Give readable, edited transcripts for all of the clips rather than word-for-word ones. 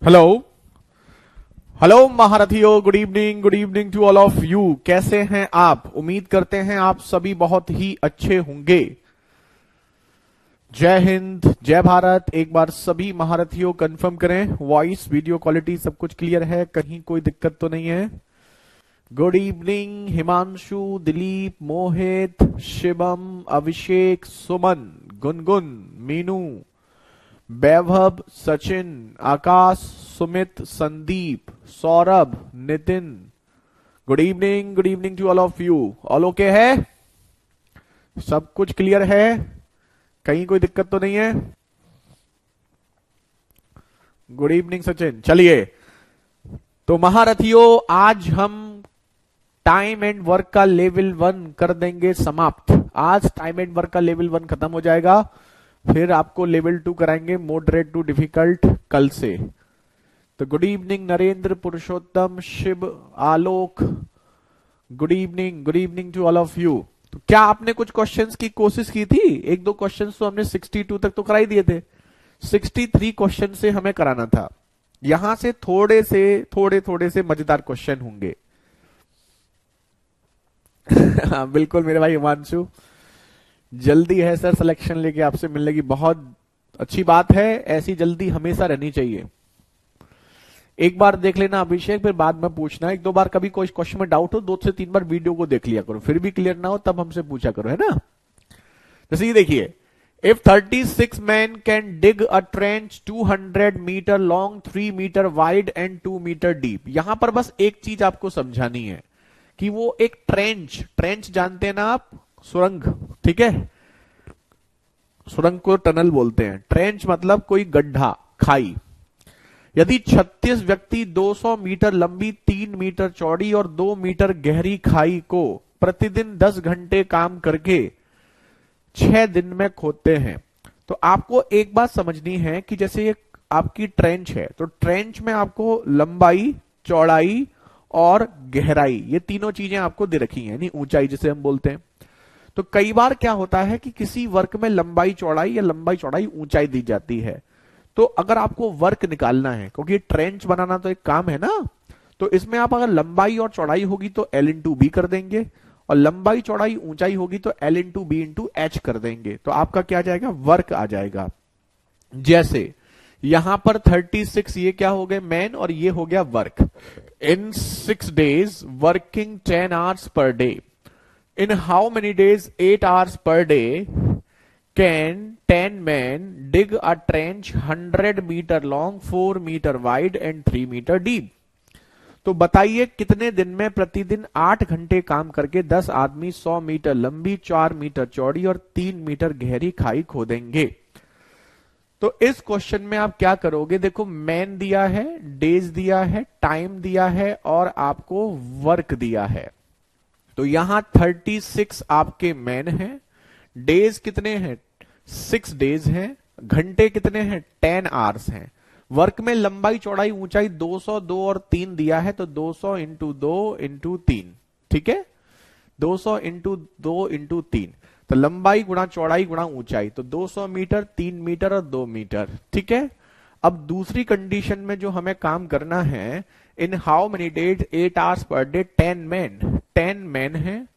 Hello hello महारथियों, good evening to all of you. कैसे हैं आप? उम्मीद करते हैं आप सभी बहुत ही अच्छे होंगे। जय हिंद, जय भारत। एक बार सभी महारथियों कंफर्म करें, वॉइस वीडियो क्वालिटी सब कुछ क्लियर है, कहीं कोई दिक्कत तो नहीं है। Good evening Himanshu, Dilip, Mohit, Shivam, Abhishek, Suman, Gungun, Meenu, Vaibhav, Sachin, Aakash, Sumit, Sandeep, Saurabh, Nitin. Good evening to all of you. All okay है? सब कुछ क्लियर है? कहीं कोई दिक्कत तो नहीं है? Good evening Sachin. चलिए, तो महारथियों आज हम टाइम एंड वर्क का लेवल 1 कर देंगे समाप्त। आज टाइम एंड वर्क का लेवल 1 खत्म हो जाएगा, फिर आपको लेवल 2 कराएंगे मॉडरेट टू डिफिकल्ट कल से। तो good evening Narendra, Purushottam, Shiv, Alok. Good evening to all of you. तो क्या आपने कुछ क्वेश्चंस की कोशिश की थी? एक दो क्वेश्चंस तो हमने 62 तक तो कराई दिए थे, 63 क्वेश्चन से हमें कराना था। यहां से थोड़े से मजेदार क्वेश्चन होंगे। बिल्कुल मेरे भाई हिमांशु, जल्दी है सर सिलेक्शन लेके आपसे मिलने की। बहुत अच्छी बात है, ऐसी जल्दी हमेशा रहनी चाहिए। एक बार देख लेना अभिषेक, फिर बाद में पूछना। एक दो बार कभी कोई क्वेश्चन में डाउट हो, 2 से 3 बार वीडियो को देख लिया करो, फिर भी क्लियर ना हो तब हमसे पूछा करो, है ना। जैसे ये देखिए, if 36 man can dig a trench 200 metre long, 3 metre wide and 2 metre deep. यहां पर बस एक चीज आपको समझानी है कि वो एक ट्रेंच जानते हैं ना आप, सुरंग, ठीक है। सुरंग को टनल बोलते हैं, ट्रेंच मतलब कोई गड्ढा, खाई। यदि 36 व्यक्ति 200 मीटर लंबी, 3 मीटर चौड़ी और 2 मीटर गहरी खाई को प्रतिदिन 10 घंटे काम करके 6 दिन में खोदते हैं, तो आपको एक बात समझनी है कि जैसे ये आपकी ट्रेंच है, तो ट्रेंच में आपको लंबाई, चौड़ाई और गहराई, ये तीनों चीजें आपको दे रखी हैं, यानी ऊंचाई जिसे हम बोलते हैं। तो कई बार क्या होता है कि किसी वर्क में लंबाई चौड़ाई या लंबाई चौड़ाई ऊंचाई दी जाती है। तो अगर आपको वर्क निकालना है, क्योंकि ट्रेंच बनाना तो एक काम है ना, तो इसमें आप अगर लंबाई और चौड़ाई होगी तो L इंटू बी कर देंगे, और लंबाई चौड़ाई ऊंचाई होगी तो L into B into H कर देंगे। तो आपका क्या आ जाएगा? वर्क आ जाएगा। जैसे यहां पर 36 ये क्या हो गए? मैन, और ये हो गया work. In 6 days working 10 hours per day. In how many days 8 hours per day can 10 men dig a trench 100 meter long, 4 meter wide and 3 meter deep? तो बताइए कितने दिन में प्रतिदिन 8 घंटे काम करके 10 आदमी 100 मीटर लंबी, 4 मीटर चौड़ी और 3 मीटर गहरी खाई खोदेंगे। तो इस क्वेश्चन में आप क्या करोगे? देखो, मैन दिया है, डेज दिया है, टाइम दिया है और आपको वर्क दिया है। तो यहां 36 आपके मैन हैं, डेज कितने हैं? 6 डेज हैं, घंटे कितने हैं? 10 आवर्स हैं। वर्क में लंबाई चौड़ाई ऊंचाई 200, 2 और 3 दिया है, तो 200 इंटू 2 इंटू 3, ठीक है। 200 इंटू 2 इंटू 3, तो लंबाई गुणा चौड़ाई गुणा ऊंचाई, तो 200 मीटर, 3 मीटर और 2 मीटर, ठीक है। अब दूसरी कंडीशन में जो हमें काम करना है, in how many days 8 hours per day 10 man है,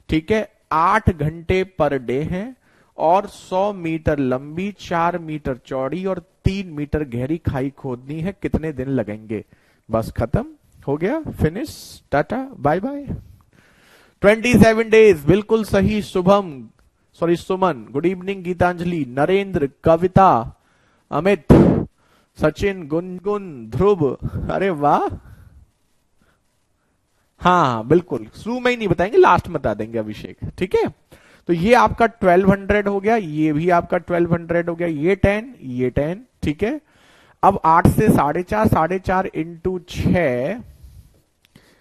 ठीक है, 8 घंटे पर डे है और 100 मीटर लंबी, 4 मीटर चौड़ी और 3 मीटर गहरी खाई खोदनी है। कितने दिन लगेंगे? बस खत्म हो गया, finish, tata bye bye. 27 days, बिल्कुल सही। Suman, good evening. गीतांजलि, नरेंद्र, कविता, अमित, सचिन, गुनगुन, ध्रुव, अरे वाह। हाँ बिल्कुल, शुरू में ही नहीं बताएंगे, लास्ट में बता देंगे अभिषेक, ठीक है। तो ये आपका 1200 हो गया, ये भी आपका 1200 हो गया, ये 10, ठीक है। अब 8 से 4.5, 4.5 इंटू 6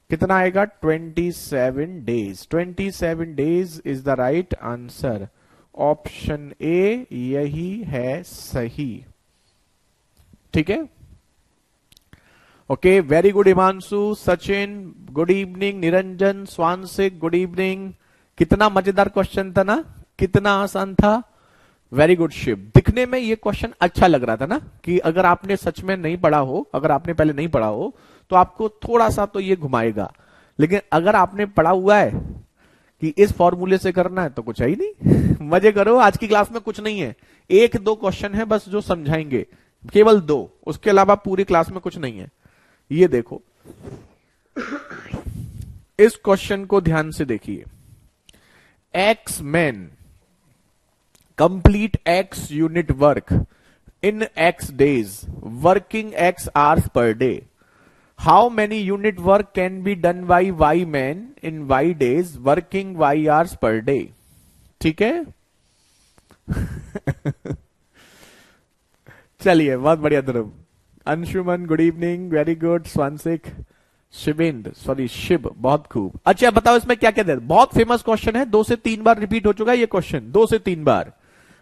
कितना आएगा? 27 days. 27 days is the right answer. Option A यही है सही, ठीक है। Okay, very good Himanshu, Sachin, good evening, Niranjan, Swanshik, good evening. कितना मजेदार क्वेश्चन था ना, कितना आसान था। Very good Shiv. दिख दिखने में ये क्वेश्चन अच्छा लग रहा था ना, कि अगर आपने सच में नहीं पढ़ा हो, अगर आपने पहले नहीं पढ़ा हो तो आपको थोड़ा सा तो ये घुमाएगा, लेकिन अगर आपने पढ़ा हुआ है कि इस फॉर्मूले से करना है तो कुछ है ही नहीं। मजे करो, आज की क्लास में कुछ नहीं है, एक दो क्वेश्चन है बस जो समझाएंगे, केवल दो, उसके अलावा पूरी क्लास में कुछ नहीं है। ये देखो, इस क्वेश्चन को ध्यान से देखिए। X man complete X unit work in X days working X hours per day. How many unit work can be done by Y man in Y days working Y hours per day. ठीक है। चलिए, बहुत बढ़िया Dhruv. Anshuman good evening, very good. Swansik, Shivendra, sorry Shiv, बहुत खूब। अच्छा बताओ इसमें क्या क्या दे, बहुत फेमस क्वेश्चन है, 2 से 3 बार रिपीट हो चुका है ये क्वेश्चन, 2 से 3 बार।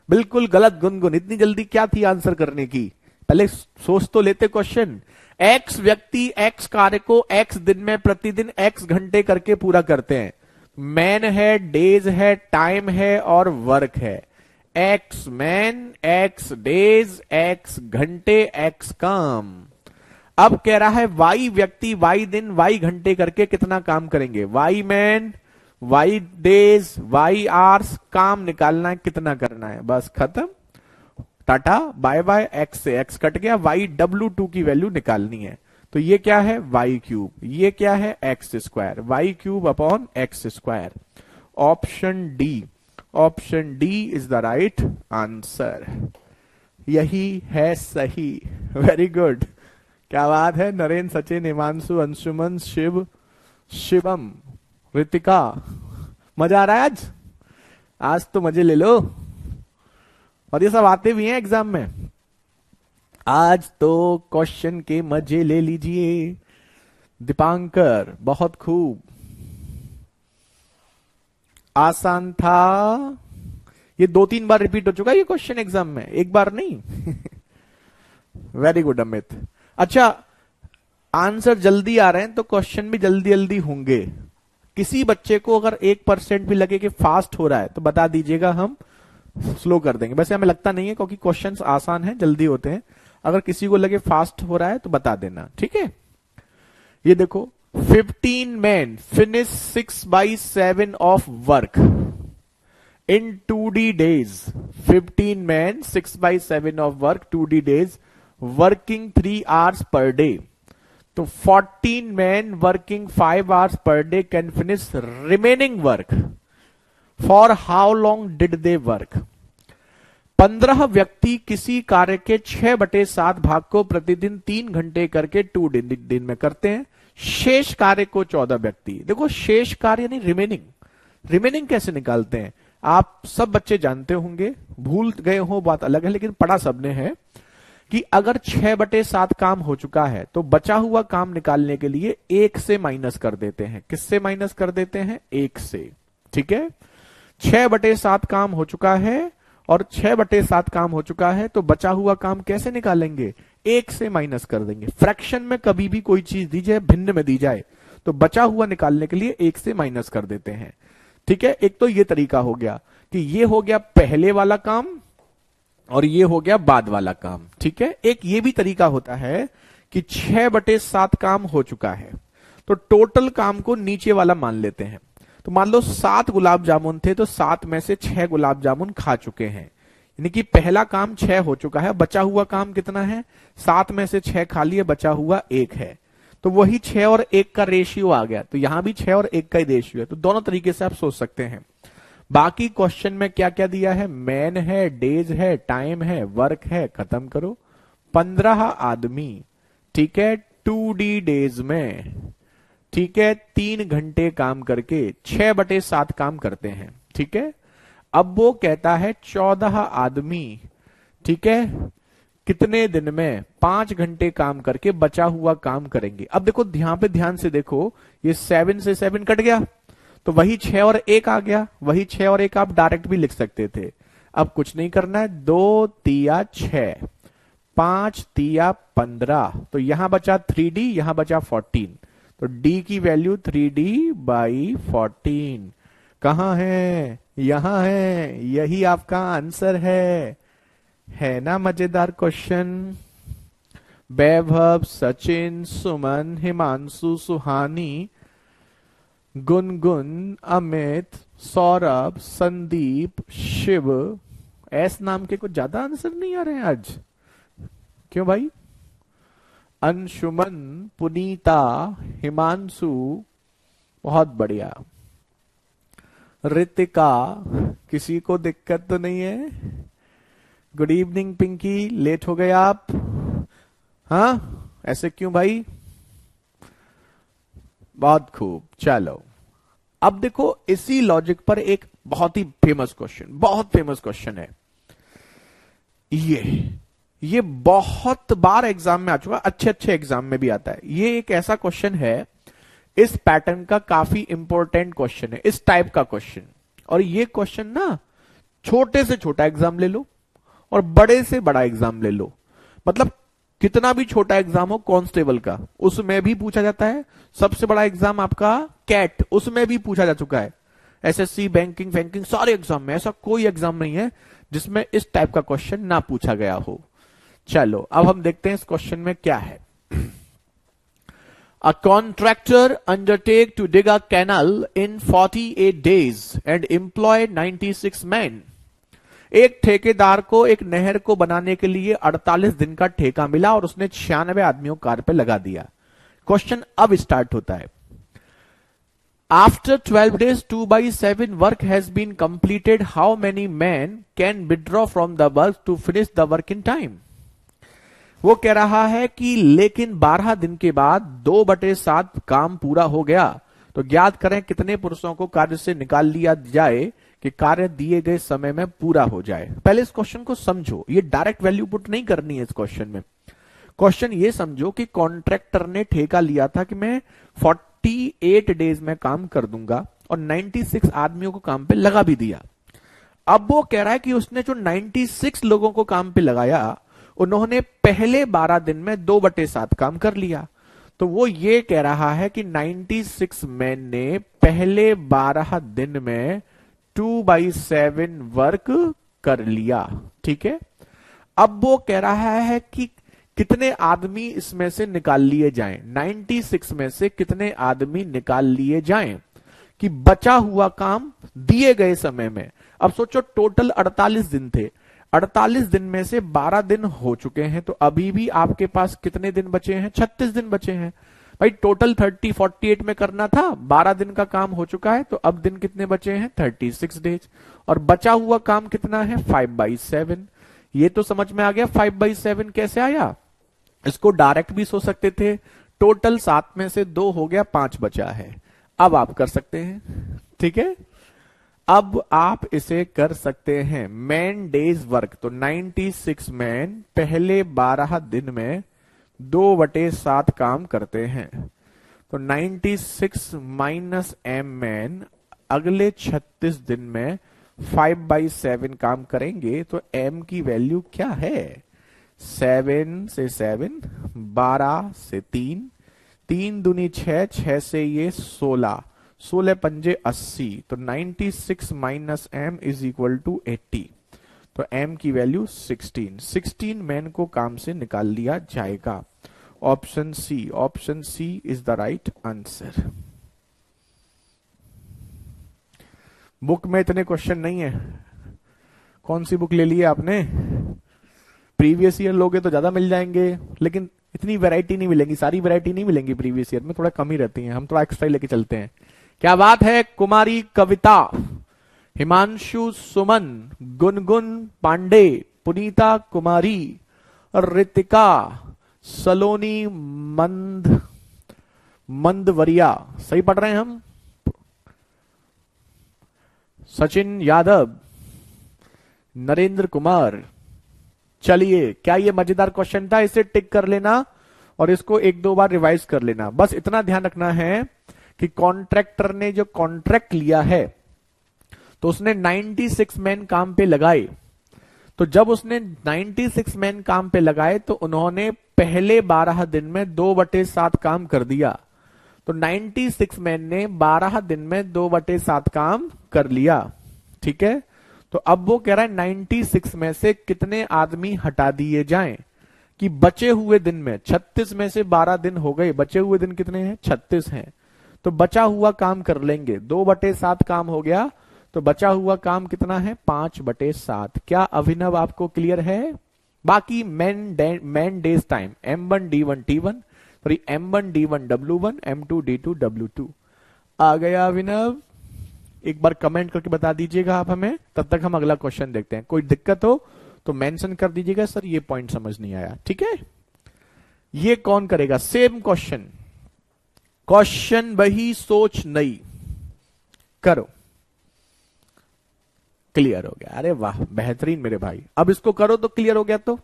बिल्कुल गलत गुनगुन, इतनी जल्दी क्या थी आंसर करने की, पहले सोच तो लेते क्वेश्चन। एक्स व्यक्ति एक्स कार्य को एक्स दिन में प्रतिदिन एक्स घंटे करके पूरा करते हैं। मैन है, डेज है, टाइम है और वर्क है। X man, x days, x घंटे, एक्स काम। अब कह रहा है वाई व्यक्ति वाई दिन वाई घंटे करके कितना काम करेंगे। Y man, Y days, Y hours, काम निकालना है कितना करना है, बस खत्म, टाटा बाय बाय। एक्स से एक्स कट गया, वाई W2 की वैल्यू निकालनी है, तो ये क्या है वाई क्यूब, ये क्या है X square, Y cube upon X square. Option D, option D is the right answer, यही है सही। वेरी गुड, क्या बात है। नरेंद्र, सचिन, हिमांशु, अंशुमन, शिव, शिवम, रितिका, मजा आ रहा है आज, आज तो मजे ले लो। और ये सब आते भी हैं एग्जाम में, आज तो क्वेश्चन के मजे ले लीजिए। दीपांकर, बहुत खूब, आसान था। ये 2-3 बार रिपीट हो चुका है ये क्वेश्चन एग्जाम में, एक बार नहीं। Very good Amit. अच्छा, आंसर जल्दी आ रहे हैं तो क्वेश्चन भी जल्दी जल्दी होंगे। किसी बच्चे को अगर 1% भी लगे कि फास्ट हो रहा है तो बता दीजिएगा, हम स्लो कर देंगे। वैसे हमें लगता नहीं है क्योंकि क्वेश्चंस आसान हैं, जल्दी होते हैं। अगर किसी को लगे फास्ट हो रहा है तो बता देना, ठीक है। ये देखो, 15 men finish 6/7 of work in 2D days. 15 men 6/7 of work 2D days working 3 hours per day. तो 14 men working 5 hours per day can finish remaining work. For how long did they work? 15 व्यक्ति किसी कार्य के 6/7 भाग को प्रतिदिन 3 घंटे करके 2 दिन में करते हैं। शेष कार्य को 14 व्यक्ति, देखो शेष कार्य यानी रिमेनिंग, रिमेनिंग कैसे निकालते हैं आप सब बच्चे जानते होंगे, भूल गए हो बात अलग है, लेकिन पढ़ा सबने है कि अगर 6/7 काम हो चुका है तो बचा हुआ काम निकालने के लिए 1 से माइनस कर देते हैं। किससे माइनस कर देते हैं? 1 से, ठीक है। 6/7 काम हो चुका है और 6/7 काम हो चुका है तो बचा हुआ काम कैसे निकालेंगे? 1 से माइनस कर देंगे। फ्रैक्शन में कभी भी कोई चीज दी जाए, भिन्न में दी जाए, तो बचा हुआ निकालने के लिए 1 से माइनस कर देते हैं, ठीक है। एक तो ये तरीका हो गया कि ये हो गया पहले वाला काम और ये हो गया बाद वाला काम, ठीक है। एक ये भी तरीका होता है कि 6/7 काम हो चुका है तो टोटल काम को नीचे वाला मान लेते हैं। तो मान लो 7 गुलाब जामुन थे तो 7 में से 6 गुलाब जामुन खा चुके हैं, यानी कि पहला काम 6 हो चुका है। बचा हुआ काम कितना है? 7 में से 6 खा लिए, बचा हुआ 1 है, तो वही 6 और 1 का रेशियो आ गया। तो यहां भी 6 और 1 का ही रेशियो है। तो दोनों तरीके से आप सोच सकते हैं। बाकी क्वेश्चन में क्या क्या दिया है? मैन है, डेज है, टाइम है, वर्क है, खत्म करो। 15 आदमी, ठीक है, 2D डेज में, ठीक है, 3 घंटे काम करके 6/7 काम करते हैं, ठीक है। अब वो कहता है 14 आदमी, ठीक है, कितने दिन में 5 घंटे काम करके बचा हुआ काम करेंगे। अब देखो यहां पे ध्यान से देखो, ये 7 से 7 कट गया तो वही 6 और 1 आ गया, वही 6 और 1 आप डायरेक्ट भी लिख सकते थे। अब कुछ नहीं करना है, 2 तिया 6, 5 तिया 15, तो यहां बचा 3D, यहां बचा 14, तो D की वैल्यू 3D/14 कहां है? यहां है, यही आपका आंसर है, है ना मजेदार क्वेश्चन। वैभव, सचिन, सुमन, हिमांशु, सुहानी, गुनगुन, अमित, सौरभ, संदीप, शिव। एस नाम के कुछ ज्यादा आंसर नहीं आ रहे हैं आज, क्यों भाई? अंशुमन, पुनीता, हिमांशु, बहुत बढ़िया। रितिका, किसी को दिक्कत तो नहीं है? गुड इवनिंग पिंकी, लेट हो गए आप? हाँ, ऐसे क्यों भाई? बहुत खूब, चलो अब देखो इसी लॉजिक पर एक बहुत ही फेमस क्वेश्चन, बहुत फेमस क्वेश्चन है ये बहुत बार एग्जाम में आ चुका, अच्छे अच्छे एग्जाम में भी आता है। ये एक ऐसा क्वेश्चन है, इस पैटर्न का काफी इंपॉर्टेंट क्वेश्चन है, इस टाइप का क्वेश्चन। और ये क्वेश्चन ना छोटे से छोटा एग्जाम ले लो और बड़े से बड़ा एग्जाम ले लो, मतलब कितना भी छोटा एग्जाम हो कांस्टेबल का, उसमें भी पूछा जाता है। सबसे बड़ा एग्जाम आपका कैट, उसमें भी पूछा जा चुका है। एसएससी, बैंकिंग, फैंकिंग, सारे एग्जाम में ऐसा कोई एग्जाम नहीं है जिसमें इस टाइप का क्वेश्चन ना पूछा गया हो। चलो अब हम देखते हैं इस क्वेश्चन में क्या है। A contractor undertake to dig a canal in 48 days and employ 96 men. एक ठेकेदार को एक नहर को बनाने के लिए 48 दिन का ठेका मिला और उसने 96 आदमियों कार्य पे लगा दिया। क्वेश्चन अब स्टार्ट होता है। After 12 days 2/7 work has been completed, how many men can withdraw from the work to finish the work in time? वो कह रहा है कि लेकिन 12 दिन के बाद 2/7 काम पूरा हो गया, तो ज्ञात करें कितने पुरुषों को कार्य से निकाल लिया जाए कि कार्य दिए गए समय में पूरा हो जाए। पहले इस क्वेश्चन को समझो, ये डायरेक्ट वैल्यू पुट नहीं करनी है इस क्वेश्चन में। क्वेश्चन ये समझो कि कॉन्ट्रैक्टर ने ठेका लिया था कि मैं 48 डेज में काम कर दूंगा और 96 आदमियों को काम पे लगा भी दिया। अब वो कह रहा है कि उसने जो 96 लोगों को काम पे लगाया, उन्होंने पहले 12 दिन में 2/7 काम कर लिया। तो वो ये कह रहा है कि 96 मैन ने पहले 12 दिन में 2/7 वर्क कर लिया। ठीक है, अब वो कह रहा है कि कितने आदमी इसमें से निकाल लिए जाएं, 96 में से कितने आदमी निकाल लिए जाएं कि बचा हुआ काम दिए गए समय में। अब सोचो टोटल 48 दिन थे, 48 दिन में से 12 दिन हो चुके हैं, तो अभी भी आपके पास कितने दिन बचे हैं? 36 दिन बचे हैं। भाई टोटल 48 में करना था, 12 दिन का काम हो चुका है, तो अब दिन कितने बचे हैं? 36 डेज। और बचा हुआ काम कितना है? 5/7। ये तो समझ में आ गया 5/7 कैसे आया। इसको डायरेक्ट भी सोच सकते थे, टोटल 7 में से 2 हो गया, 5 बचा है। अब आप कर सकते हैं, ठीक है, अब आप इसे कर सकते हैं। मैन डेज वर्क, तो 96 मैन पहले 12 दिन में 2/7 काम करते हैं, तो 96 माइनस एम मैन अगले 36 दिन में 5/7 काम करेंगे, तो एम की वैल्यू क्या है? 7 से 7, 12 से 3, 3 दूनी 6, 6 से ये 16, 16 पंजे 80, तो 96 minus M is equal to 80, तो एम की वैल्यू 16 मैन को काम से निकाल लिया जाएगा। Option C is the right answer. Book में इतने क्वेश्चन नहीं है। कौन सी बुक ले ली है आपने? प्रीवियस ईयर लोगे तो ज्यादा मिल जाएंगे, लेकिन इतनी वैरायटी नहीं मिलेंगी, सारी वैरायटी नहीं मिलेंगी। प्रीवियस ईयर में थोड़ा कम ही रहती है, हम थोड़ा एक्स्ट्रा लेके चलते हैं। क्या बात है। कुमारी कविता, हिमांशु सुमन, गुनगुन पांडे, पुनीता कुमारी, रितिका, सलोनी मंदवरिया, सही पढ़ रहे हैं हम? सचिन यादव, नरेंद्र कुमार। चलिए, क्या ये मजेदार क्वेश्चन था? इसे टिक कर लेना और इसको 1-2 बार रिवाइज कर लेना। बस इतना ध्यान रखना है कि कॉन्ट्रैक्टर ने जो कॉन्ट्रैक्ट लिया है, तो उसने 96 मैन काम पे लगाए। तो जब उसने 96 मैन काम पे लगाए, तो उन्होंने पहले 12 दिन में 2/7 काम कर दिया। तो 96 मैन ने 12 दिन में 2/7 काम कर लिया। ठीक है, तो अब वो कह रहा है 96 में से कितने आदमी हटा दिए जाएं कि बचे हुए दिन में 36 में से 12 दिन हो गए, बचे हुए दिन कितने हैं 36 हैं। तो बचा हुआ काम कर लेंगे, 2/7 काम हो गया, तो बचा हुआ काम कितना है 5/7। क्या अभिनव आपको क्लियर है? बाकी man days time M1 D1 T1 sorry M1 D1 W1 M2 D2 W2 आ गया अभिनव? एक बार कमेंट करके बता दीजिएगा आप हमें, तब तक हम अगला क्वेश्चन देखते हैं। कोई दिक्कत हो तो मेंशन कर दीजिएगा, सर ये पॉइंट समझ नहीं आया, ठीक है। ये कौन करेगा? सेम क्वेश्चन, क्वेश्चन वही सोच नई, करो। क्लियर हो गया? अरे वाह बेहतरीन मेरे भाई, अब इसको करो तो क्लियर हो गया। तो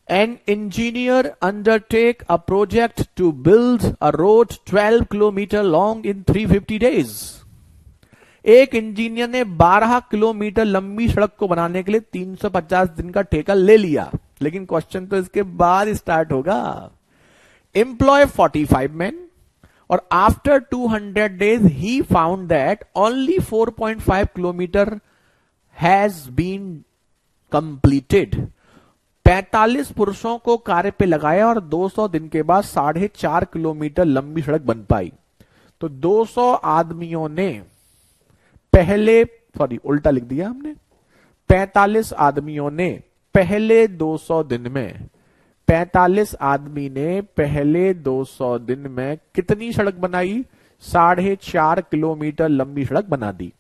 an engineer undertake a project to build a road 12 kilometre long in 350 days. एक इंजीनियर ने 12 किलोमीटर लंबी सड़क को बनाने के लिए 350 दिन का ठेका ले लिया। लेकिन क्वेश्चन तो इसके बाद स्टार्ट होगा। एम्प्लॉय 45 मैन और after 200 days he found that only 4.5 kilometre has been completed. 45 पुरुषों को कार्य पे लगाया और 200 दिन के बाद 4.5 किलोमीटर लंबी सड़क बन पाई। तो 200 आदमियों ने पहले, सॉरी उल्टा लिख दिया हमने, 45 आदमियों ने पहले 200 दिन में, 45 आदमी ने पहले 200 दिन में कितनी सड़क बनाई? 4.5 किलोमीटर लंबी सड़क बना दी।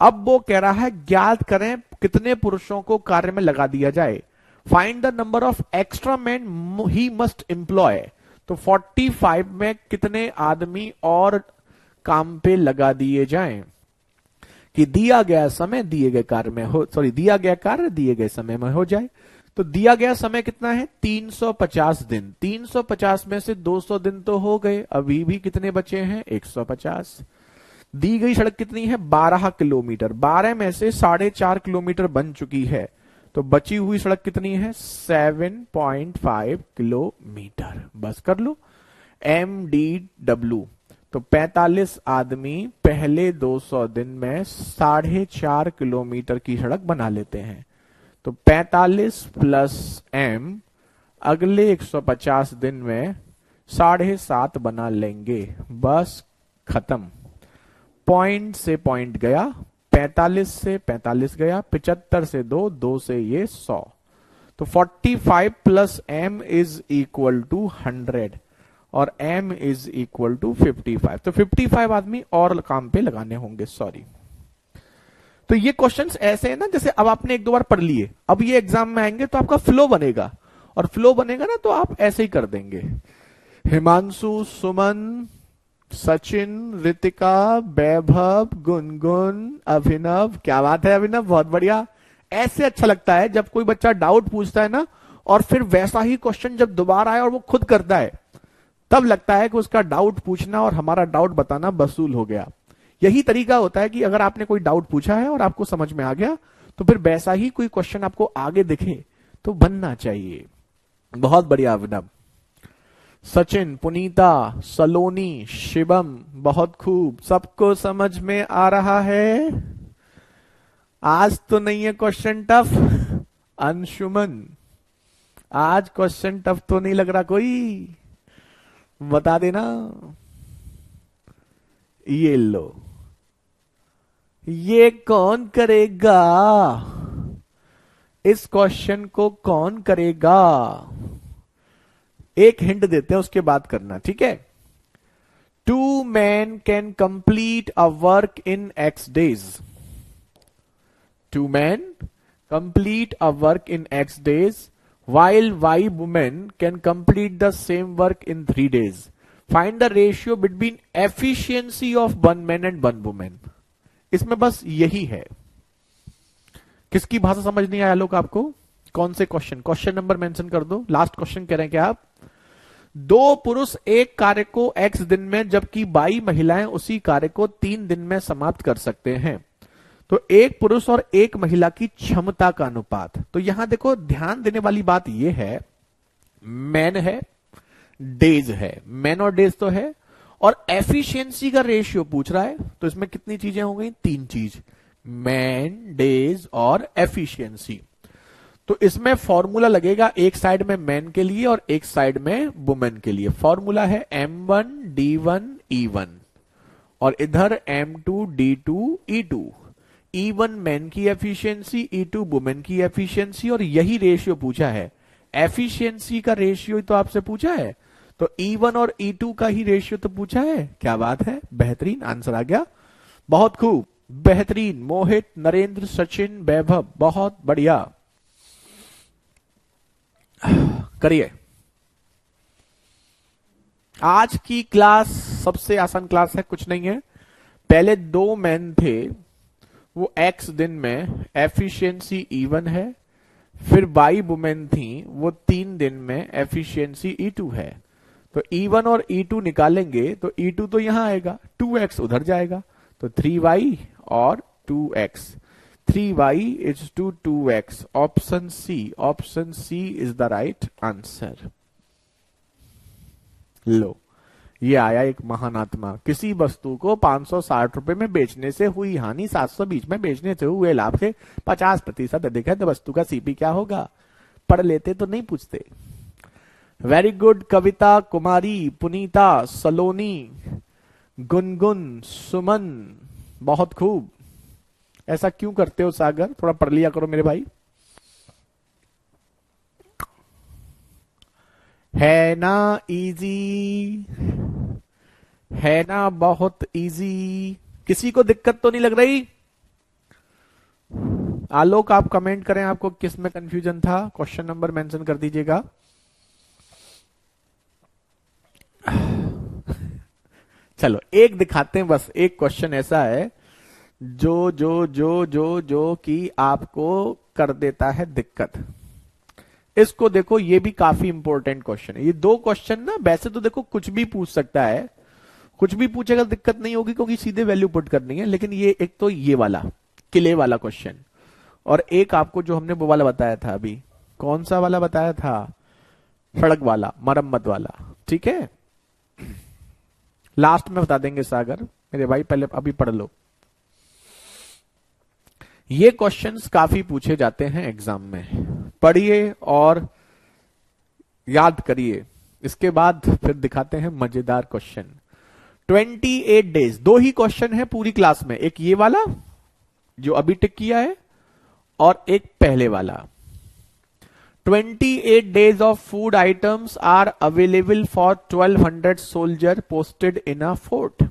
अब वो कह रहा है ज्ञात करें कितने पुरुषों को कार्य में लगा दिया जाए। Find the number of extra man he must employ. तो 45 में कितने आदमी और काम पे लगा दिए जाएं कि दिया गया समय दिए गए कार्य में हो, सॉरी दिया गया कार्य दिए गए समय में हो जाए। तो दिया गया समय कितना है? 350 दिन। 350 में से 200 दिन तो हो गए, अभी भी कितने बचे हैं? 150। दी गई सड़क कितनी है? 12 किलोमीटर। 12 में से 4.5 किलोमीटर बन चुकी है, तो बची हुई सड़क कितनी है? 7.5 किलोमीटर। बस कर लो MDW। तो 45 आदमी पहले 200 दिन में 4.5 किलोमीटर की सड़क बना लेते हैं। तो 45 प्लस M अगले 150 दिन में 7.5 बना लेंगे। बस खत्म। पॉइंट से पॉइंट गया, 45 से 45 गया, 75 से 2 से ये 100। तो 45 plus M is equal to 100 और M इज इक्वल टू 55। तो 55 आदमी और काम पे लगाने होंगे, सॉरी। तो ये क्वेश्चंस ऐसे हैं ना, जैसे अब आपने 1-2 बार पढ़ लिए, अब ये एग्जाम में आएंगे तो आपका फ्लो बनेगा, और फ्लो बनेगा ना तो आप ऐसे ही कर देंगे। हिमांशु, सुमन, सचिन, रितिका, वैभव, गुनगुन, अभिनव। क्या बात है अभिनव, बहुत बढ़िया। ऐसे अच्छा लगता है जब कोई बच्चा डाउट पूछता है ना, और फिर वैसा ही क्वेश्चन जब दोबारा आए और वो खुद करता है, तब लगता है कि उसका डाउट पूछना और हमारा डाउट बताना वसूल हो गया। यही तरीका होता है कि अगर आपने कोई डाउट पूछा है और आपको समझ में आ गया, तो फिर वैसा ही कोई क्वेश्चन आपको आगे दिखे तो बनना चाहिए। बहुत बढ़िया अभिनव। सचिन, पुनीता, सलोनी, शिवम, बहुत खूब। सबको समझ में आ रहा है? आज तो नहीं है क्वेश्चन टफ। अंशुमन, आज क्वेश्चन टफ तो नहीं लग रहा कोई? बता देना। ये लो, ये कौन करेगा? इस क्वेश्चन को कौन करेगा? एक हिंट देते हैं, उसके बाद करना, ठीक है। 2 men can complete a work in X days। 2 men complete a work in X days while Y women can complete the same work in 3 days. Find the ratio between efficiency of 1 man and 1 woman. इसमें बस यही है। किसकी भाषा समझ नहीं आया लोग आपको? कौन से क्वेश्चन? क्वेश्चन नंबर मेंशन कर दो। लास्ट क्वेश्चन कह रहे हैं क्या आप? 2 पुरुष एक कार्य को X दिन में, जबकि 22 महिलाएं उसी कार्य को 3 दिन में समाप्त कर सकते हैं। तो एक पुरुष और एक महिला की क्षमता का अनुपात। तो यहां देखो, ध्यान देने वाली बात यह है, मैन है, डेज है, मैन और डेज तो है, और एफिशिएंसी का रेशियो पूछ रहा है। तो इसमें कितनी चीजें हो गई? 3 चीज। मैन, डेज और एफिशिएंसी। तो इसमें फॉर्मूला लगेगा एक साइड में मैन के लिए और एक साइड में वुमेन के लिए। फॉर्मूला है M1D1E1 और इधर M2D2E2। E1 मैन की एफिशिएंसी, E2 वुमेन की एफिशिएंसी, और यही रेशियो पूछा है। एफिशिएंसी का रेशियो तो आपसे पूछा है, तो E1 और E2 का ही रेशियो तो पूछा है। क्या बात है, बेहतरीन आंसर आ गया, बहुत खूब, बेहतरीन। मोहित, नरेंद्र, सचिन, वैभव, बहुत बढ़िया। करिए। आज की क्लास सबसे आसान क्लास है, कुछ नहीं है। पहले 2 मैन थे, वो x दिन में एफिशिएंसी E1 है, फिर y वुमेन थी, वो 3 दिन में एफिशिएंसी E2 है। तो E1 और E2 निकालेंगे तो E2 तो यहां आएगा, 2x उधर जाएगा, तो 3y और 2x। 3y is to 2x। Option C is the right answer. लो, ये आया एक महान आत्मा। किसी वस्तु को 560 रुपए में बेचने से हुई हानि 720 में बेचने से हुए लाभ से 50% अधिक है, तो वस्तु का सीपी क्या होगा? पढ़ लेते तो नहीं पूछते। Very good. कविता, कुमारी, पुनीता, सलोनी, गुनगुन, सुमन, बहुत खूब। ऐसा क्यों करते हो सागर? थोड़ा पढ़ लिया करो मेरे भाई। है ना इजी? है ना बहुत इजी? किसी को दिक्कत तो नहीं लग रही? आलोक, आप कमेंट करें आपको किस में कंफ्यूजन था, क्वेश्चन नंबर मेंशन कर दीजिएगा। चलो एक दिखाते हैं, बस एक क्वेश्चन ऐसा है जो जो जो जो जो कि आपको कर देता है दिक्कत। इसको देखो, ये भी काफी इंपॉर्टेंट क्वेश्चन है। ये 2 क्वेश्चन ना, वैसे तो देखो कुछ भी पूछ सकता है, कुछ भी पूछेगा दिक्कत नहीं होगी क्योंकि सीधे वैल्यू पुट करनी है। लेकिन ये एक तो ये वाला किले वाला क्वेश्चन, और एक आपको जो हमने वो वाला बताया था अभी, कौन सा वाला बताया था? सड़क वाला, मरम्मत वाला। ठीक है, लास्ट में बता देंगे सागर मेरे भाई, पहले अभी पढ़ लो। ये क्वेश्चंस काफी पूछे जाते हैं एग्जाम में, पढ़िए और याद करिए। इसके बाद फिर दिखाते हैं मजेदार क्वेश्चन। 28 डेज, 2 ही क्वेश्चन है पूरी क्लास में, एक ये वाला जो अभी टिक किया है और एक पहले वाला। 28 days of food items are available for 1200 soldier posted in a fort।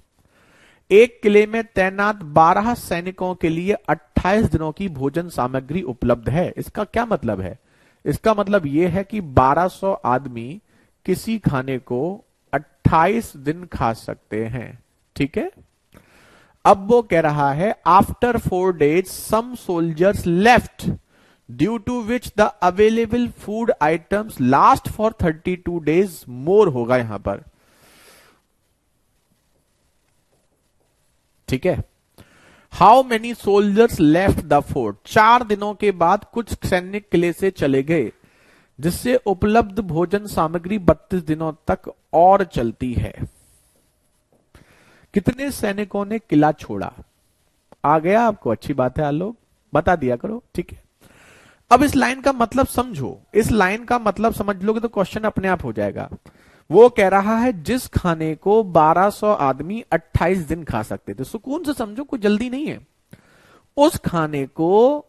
एक किले में तैनात 12 सैनिकों के लिए 28 दिनों की भोजन सामग्री उपलब्ध है। इसका क्या मतलब है? इसका मतलब यह है कि 1200 आदमी किसी खाने को 28 दिन खा सकते हैं। ठीक है, अब वो कह रहा है after 4 days some soldiers left due to which the available food items last for 32 days more होगा यहां पर। ठीक है, how many soldiers left the fort. 4 दिनों के बाद कुछ सैनिक किले से चले गए, जिससे उपलब्ध भोजन सामग्री 32 दिनों तक और चलती है। कितने सैनिकों ने किला छोड़ा? आ गया आपको? अच्छी बात है आलोक, बता दिया करो। ठीक है, अब इस लाइन का मतलब समझो। इस लाइन का मतलब समझ लोगे तो क्वेश्चन अपने आप हो जाएगा। वो कह रहा है जिस खाने को 1200 आदमी 28 दिन खा सकते थे, सुकून से समझो, कोई जल्दी नहीं है। उस खाने को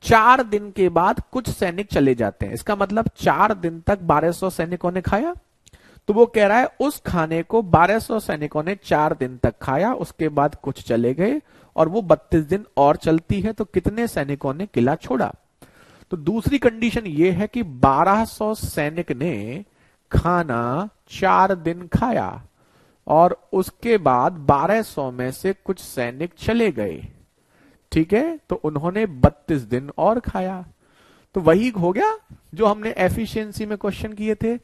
4 दिन के बाद कुछ सैनिक चले जाते हैं, इसका मतलब 4 दिन तक 1200 सैनिकों ने खाया। तो वो कह रहा है उस खाने को 1200 सैनिकों ने 4 दिन तक खाया, उसके बाद कुछ चले गए और वो 32 दिन और चलती है, तो कितने सैनिकों ने किला छोड़ा? तो दूसरी कंडीशन ये है कि 1200 सैनिक ने खाना 4 दिन खाया और उसके बाद 1200 में से कुछ सैनिक चले गए। ठीक है, तो उन्होंने 32 दिन और खाया। तो वही हो गया जो हमने एफिशिएंसी में क्वेश्चन किए थे।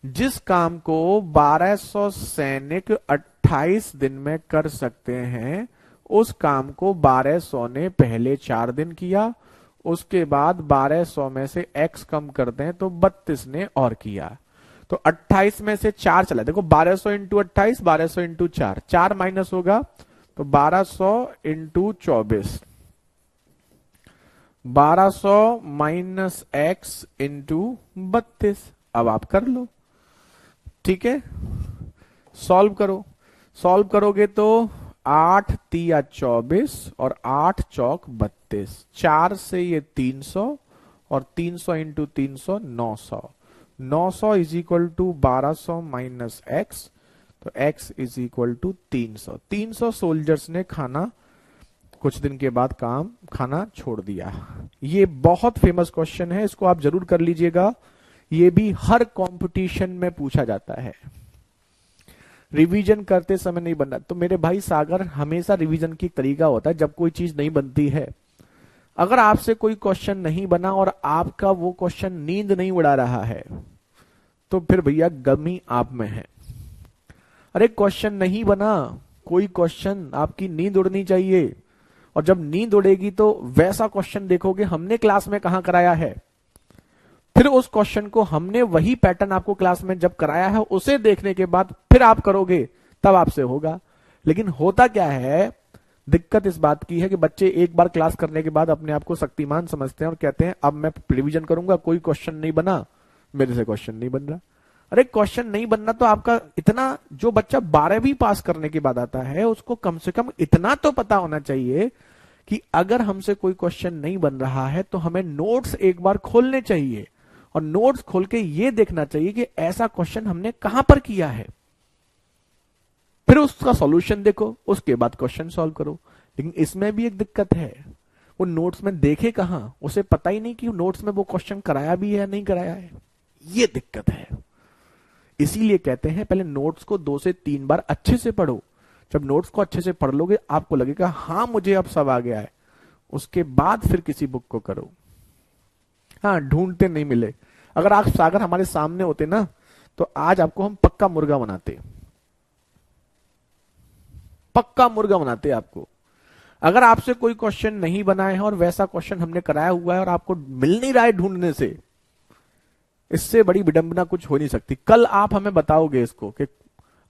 जिस काम को 1200 सैनिक 28 दिन में कर सकते हैं, उस काम को 1200 ने पहले 4 दिन किया, उसके बाद 1200 में से x कम कर दें तो 32 ने और किया, तो 28 में से 4 चला। देखो 1200 इंटू 28, 1200 इंटू 4, 4 माइनस होगा तो 1200 इंटू 24, 1200 माइनस एक्स इंटू 32। अब आप कर लो, ठीक है, सॉल्व करो। सॉल्व करोगे तो 8 तिया 24 और 8 चौक 32, 4 से ये 300 और 300 into 300 900। 900 is equal to 1200 minus X, तो x is equal to 300। 300 soldiers ने खाना कुछ दिन के बाद खाना छोड़ दिया। ये बहुत फेमस क्वेश्चन है, इसको आप जरूर कर लीजिएगा। ये भी हर कंपटीशन में पूछा जाता है। रिवीजन करते समय नहीं बनना, तो मेरे भाई सागर, हमेशा रिवीजन की तरीका होता है जब कोई चीज नहीं बनती है। अगर आपसे कोई क्वेश्चन नहीं बना और आपका वो क्वेश्चन नींद नहीं उड़ा रहा है, तो फिर भैया गमी आप में है। अरे क्वेश्चन नहीं बना, कोई क्वेश्चन, आपकी नींद उड़नी चाहिए। और जब नींद उड़ेगी तो वैसा क्वेश्चन देखोगे हमने क्लास में कहां कराया है, फिर उस क्वेश्चन को हमने वही पैटर्न आपको क्लास में जब कराया है उसे देखने के बाद फिर आप करोगे, तब आपसे होगा। लेकिन होता क्या है, दिक्कत इस बात की है कि बच्चे एक बार क्लास करने के बाद अपने आप को शक्तिमान समझते हैं और कहते हैं अब मैं रिवीजन करूंगा, कोई क्वेश्चन नहीं बना, मेरे से क्वेश्चन नहीं बन रहा। अरे क्वेश्चन नहीं बनना तो आपका इतना, जो बच्चा 12वीं पास करने के बाद आता है उसको कम से कम इतना तो पता होना चाहिए कि अगर हमसे कोई क्वेश्चन नहीं बन रहा है तो हमें नोट्स एक बार खोलने चाहिए और नोट्स खोल के ये देखना चाहिए कि ऐसा क्वेश्चन हमने कहां पर किया है, फिर उसका सॉल्यूशन देखो, उसके बाद क्वेश्चन सॉल्व करो। लेकिन इसमें भी एक दिक्कत है, वो नोट्स में देखे कहां, उसे पता ही नहीं कि नोट्स में वो क्वेश्चन कराया भी है या नहीं कराया है, ये दिक्कत है। इसीलिए कहते हैं पहले नोट्स को 2 से 3 बार अच्छे से पढ़ो। जब नोट्स को अच्छे से पढ़ लोगे आपको लगेगा हाँ मुझे अब सब आ गया है, उसके बाद फिर किसी बुक को करो। हाँ, ढूंढते नहीं मिले। अगर आप सागर हमारे सामने होते ना तो आज आपको हम पक्का मुर्गा बनाते, पक्का मुर्गा बनाते आपको। अगर आपसे कोई क्वेश्चन नहीं बनाए हैं और वैसा क्वेश्चन हमने कराया हुआ है और आपको मिल नहीं रहा है ढूंढने से, इससे बड़ी विडंबना कुछ हो नहीं सकती। कल आप हमें बताओगे इसको कि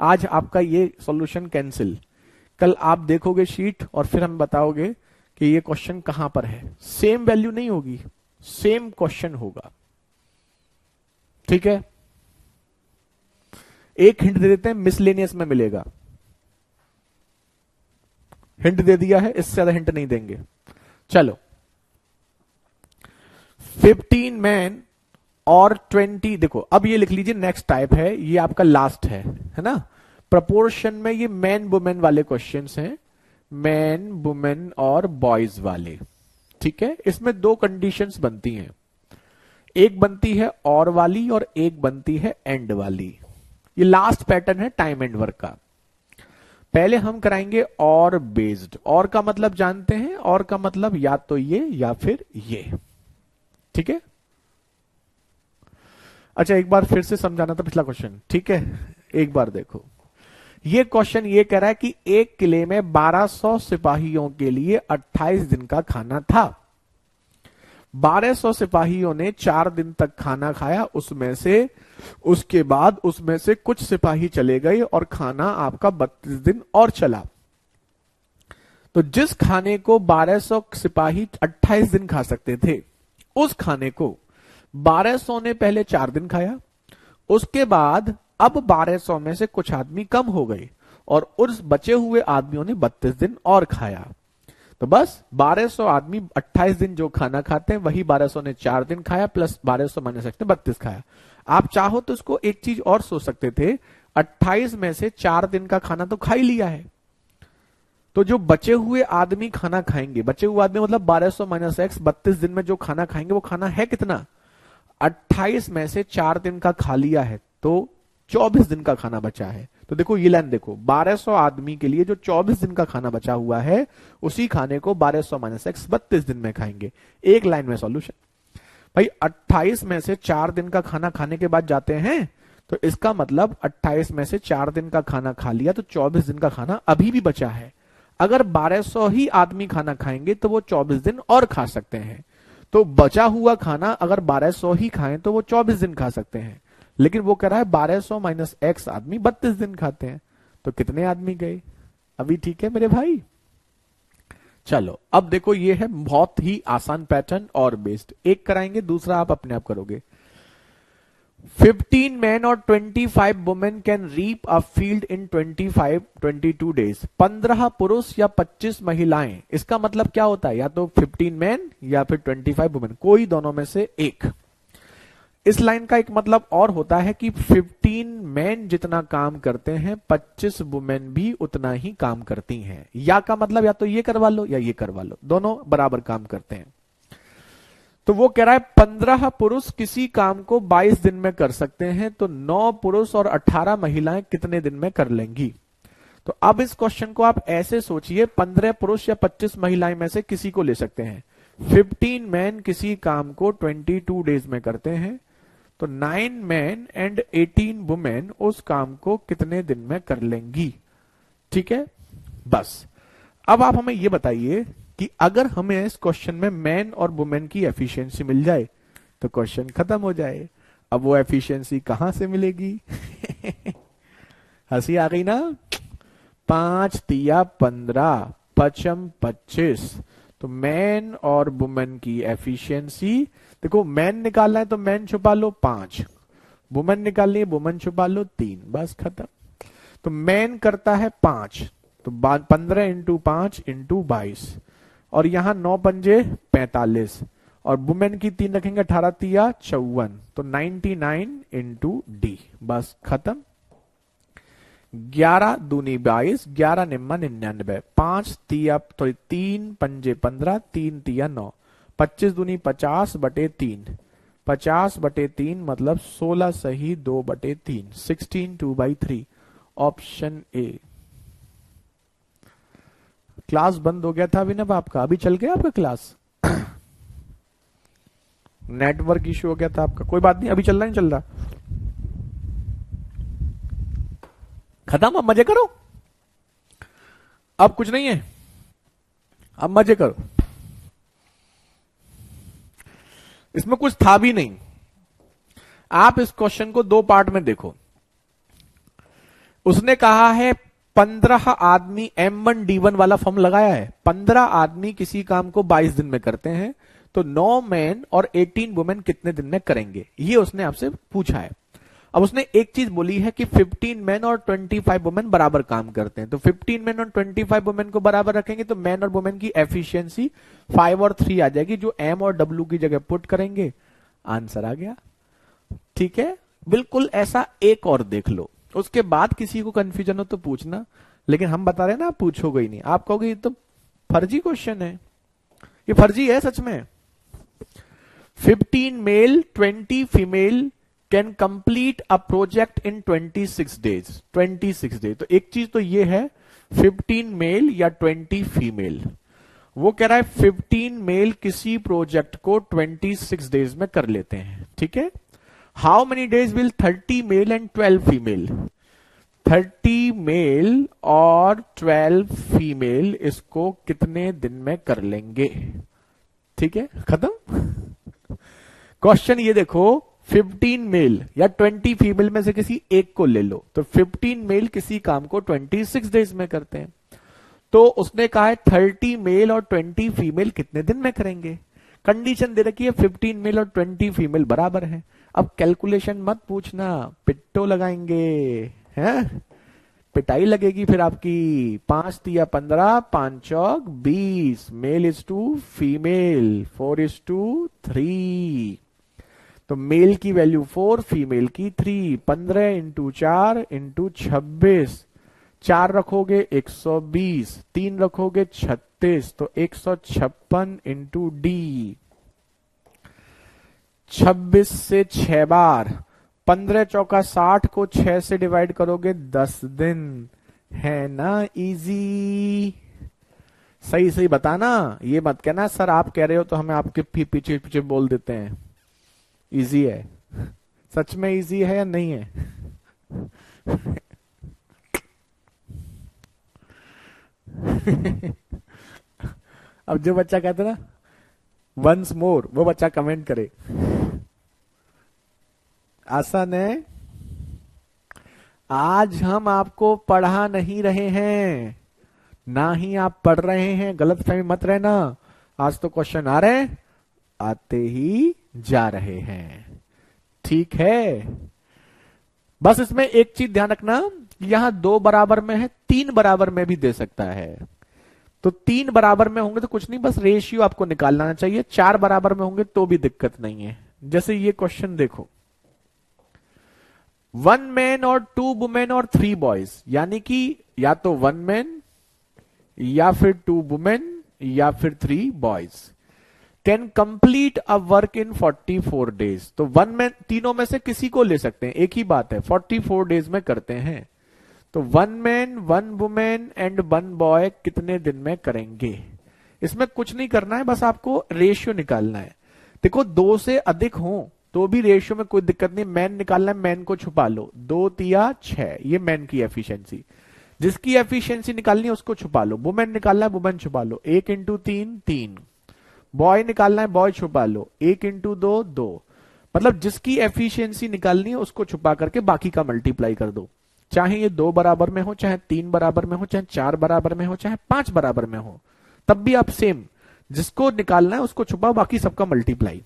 आज आपका ये सॉल्यूशन कैंसिल, कल आप देखोगे शीट और फिर हम बताओगे कि ये क्वेश्चन कहां पर है। सेम वैल्यू नहीं होगी, सेम क्वेश्चन होगा, ठीक है। एक हिंट दे देते हैं, मिसलेनियस में मिलेगा। हिंट दे दिया है, इससे ज्यादा हिंट नहीं देंगे। चलो, 15 मैन और 20, देखो अब ये लिख लीजिए, नेक्स्ट टाइप है, ये आपका लास्ट है ना। प्रपोर्शन में ये मैन वुमेन वाले क्वेश्चंस हैं, मैन वुमेन और बॉयज वाले, ठीक है। इसमें 2 कंडीशंस बनती हैं, एक बनती है और वाली और एक बनती है एंड वाली। ये लास्ट पैटर्न है टाइम एंड वर्क का। पहले हम कराएंगे और बेस्ड। और का मतलब जानते हैं, और का मतलब या तो ये या फिर ये, ठीक है। अच्छा, एक बार फिर से समझाना था पिछला क्वेश्चन, ठीक है। एक बार देखो, ये क्वेश्चन ये कह रहा है कि एक किले में 1200 सिपाहियों के लिए 28 दिन का खाना था। 1200 सिपाहियों ने 4 दिन तक खाना खाया, उसके बाद उसमें से कुछ सिपाही चले गए और खाना आपका 32 दिन और चला। तो जिस खाने को 1200 सिपाही 28 दिन खा सकते थे, उस खाने को 1200 ने पहले 4 दिन खाया, उसके बाद अब 1200 में से कुछ आदमी कम हो गए और उस बचे हुए आदमियों ने 32 दिन और खाया। तो बस 1200 आदमी 28 दिन जो खाना खाते हैं वही 1200 ने 4 दिन खाया, प्लस 1200 माइनस ने 32 खाया। आप चाहो तो इसको एक चीज और सोच सकते थे, 28 में से 4 दिन का खाना तो खा ही लिया है, तो जो बचे हुए आदमी खाना खाएंगे, बचे हुए आदमी मतलब 1200 माइनस एक्स, 32 दिन में जो खाना खाएंगे वो खाना है कितना, 28 में से 4 दिन का खा लिया है, तो 24 दिन का खाना बचा है। तो देखो ये लाइन देखो, 1200 आदमी के लिए जो 24 दिन का खाना बचा हुआ है, उसी खाने को 1200 माइनस एक्स 32 दिन में खाएंगे। एक लाइन में सॉल्यूशन। भाई 28 में से 4 दिन का खाना खाने के बाद जाते हैं, तो इसका मतलब 28 में से 4 दिन का खाना खा लिया, तो 24 दिन का खाना अभी भी बचा है। अगर 1200 ही आदमी खाना खाएंगे तो वो 24 दिन और खा सकते हैं। तो बचा हुआ खाना अगर 1200 ही खाएं तो वो 24 दिन खा सकते हैं। लेकिन वो कह रहा है 1200 माइनस एक्स आदमी 32 दिन खाते हैं, तो कितने आदमी गए? अभी ठीक है मेरे भाई? चलो अब देखो, ये है बहुत ही आसान पैटर्न और बेस्ड। एक कराएंगे, दूसरा आप अपने आप करोगे। 15 men और 25 women can reap a field in 22 days। 15 पुरुष या 25 महिलाएं, इसका मतलब क्या होता है? या तो 15 men या फिर 25 women, कोई दोनों में से एक। इस लाइन का एक मतलब और होता है कि 15 men जितना काम करते हैं 25 वुमेन भी उतना ही काम करती हैं। या का मतलब या तो ये करवा लो या ये करवा लो, दोनों बराबर काम करते हैं। तो वो कह रहा है 15 पुरुष किसी काम को 22 दिन में कर सकते हैं, तो 9 पुरुष और 18 महिलाएं कितने दिन में कर लेंगी? तो अब इस क्वेश्चन को आप ऐसे सोचिए, 15 पुरुष या 25 महिलाएं में से किसी को ले सकते हैं। 15 मैन किसी काम को 22 डेज में करते हैं, तो 9 मैन एंड 18 वुमेन उस काम को कितने दिन में कर लेंगी? ठीक है, बस। अब आप हमें यह बताइए कि अगर हमें इस क्वेश्चन में मैन और वुमेन की एफिशिएंसी मिल जाए तो क्वेश्चन खत्म हो जाए। अब वो एफिशिएंसी कहां से मिलेगी? हंसी आ गई ना? 5 तिया 15 पचम 25, तो मैन और वुमेन की एफिशिएंसी देखो, मैन निकालना है तो मैन छुपा लो 5, वुमेन निकालनी है वुमेन छुपा लो 3, बस खत्म। तो मैन करता है 5, तो 15 इंटू 5 इंटू 22, और यहां 9 पंजे 45, और वुमेन की 3 रखेंगे 18 तिया 54, तो 99 इंटू डी, बस खत्म। 11 दूनी 22, 11 निम्मा 99, 5 तिया तो 3 पंजे 15, 3 तिया 9, 25 दूनी 50 बटे 3, 50 बटे 3 मतलब 16 सही 2 बटे 3, 16 2/3, ऑप्शन ए। क्लास बंद हो गया था अभिनव आपका, अभी चल गया आपका क्लास? नेटवर्क इश्यू हो गया था आपका, कोई बात नहीं, अभी चल रहा नहीं चल रहा? खत्म, अब मजे करो, अब कुछ नहीं है, अब मजे करो। इसमें कुछ था भी नहीं। आप इस क्वेश्चन को 2 पार्ट में देखो। उसने कहा है 15 आदमी M1D1 वाला फॉर्म लगाया है, 15 आदमी किसी काम को 22 दिन में करते हैं, तो 9 मैन और 18 वुमेन कितने दिन में करेंगे, ये उसने आपसे पूछा है। अब उसने एक चीज बोली है कि 15 मैन और 25 वुमेन बराबर काम करते हैं, तो 15 मैन और 25 वुमेन को बराबर रखेंगे तो मैन और वुमेन की एफिशिएंसी 5 और 3 आ जाएगी, जो M और W की जगह पुट करेंगे, आंसर आ गया। ठीक है, बिल्कुल ऐसा एक और देख लो, उसके बाद किसी को कंफ्यूजन हो तो पूछना, लेकिन हम बता रहे हैं ना, आप पूछोगे ही नहीं, आप कहोगे ये तो फर्जी क्वेश्चन है। ये फर्जी है सच में। 15 male 20 female can complete a project in 26 days. 26 days, तो एक चीज तो ये है 15 मेल या 20 फीमेल। वो कह रहा है 15 मेल किसी प्रोजेक्ट को 26 डेज में कर लेते हैं। ठीक है, how many days will 30 male and 12 female? 30 male और 12 फीमेल इसको कितने दिन में कर लेंगे? ठीक है, खत्म। क्वेश्चन ये देखो, 15 मेल या 20 फीमेल में से किसी एक को ले लो, तो 15 मेल किसी काम को 26 डेज में करते हैं, तो उसने कहा है 30 मेल और 20 फीमेल कितने दिन में करेंगे। कंडीशन दे रखी है 15 मेल और 20 फीमेल बराबर है। अब कैलकुलेशन मत पूछना, पिट्टो लगाएंगे, हैं? पिटाई लगेगी फिर आपकी। 5 तिया 15, 5 चौक 20, male is to female 4 is to 3, तो मेल की वैल्यू 4, फीमेल की 3, 15 इंटू 4 इंटू 26, 4 रखोगे 120, 3 रखोगे 36, तो 156 इंटू डी, 26 से 6 बार, 15 चौका 60 को 6 से डिवाइड करोगे 10 दिन, है ना इजी? सही सही बताना, ये मत कहना सर आप कह रहे हो तो हमें आपके पीछे पीछे बोल देते हैं। इजी है, सच में इजी है या नहीं है? अब जो बच्चा कहता ना वंस मोर, वो बच्चा कमेंट करे। आसान है। आज हम आपको पढ़ा नहीं रहे हैं, ना ही आप पढ़ रहे हैं, गलत फहमी मत रहना। आज तो क्वेश्चन आ रहे हैं, आते ही जा रहे हैं, ठीक है। बस इसमें एक चीज ध्यान रखना, यहां 2 बराबर में है, 3 बराबर में भी दे सकता है। तो 3 बराबर में होंगे तो कुछ नहीं, बस रेशियो आपको निकालना चाहिए। 4 बराबर में होंगे तो भी दिक्कत नहीं है। जैसे ये क्वेश्चन देखो, 1 मैन और 2 वुमेन और 3 बॉयज, यानी कि या तो 1 मैन या फिर 2 वुमेन या फिर 3 boys can complete a work in 44 days. तो 1 मैन, तीनों में से किसी को ले सकते हैं, एक ही बात है, 44 डेज में करते हैं। तो 1 मैन 1 वुमेन एंड 1 बॉय कितने दिन में करेंगे? इसमें कुछ नहीं करना है, बस आपको रेशियो निकालना है। देखो 2 से अधिक हो तो भी रेशियो में कोई दिक्कत नहीं, मैन निकालना है, मैन को छुपा लो, 2 तिया 6, ये मैन की एफिशिएंसी। जिसकी एफिशिएंसी निकालनी है उसको छुपा लो, वुमेन निकालना है, वुमेन छुपा लो, 1 इंटू 3 3, बॉय निकालना है, बॉय छुपा लो, 1 इंटू 2 2। मतलब जिसकी एफिशिएंसी निकालनी है उसको छुपा करके बाकी का मल्टीप्लाई कर दो, चाहे ये 2 बराबर में हो, चाहे 3 बराबर में हो, चाहे 4 बराबर में हो, चाहे 5 बराबर में हो, तब भी आप सेम, जिसको निकालना है उसको छुपाओ, बाकी सबका मल्टीप्लाई।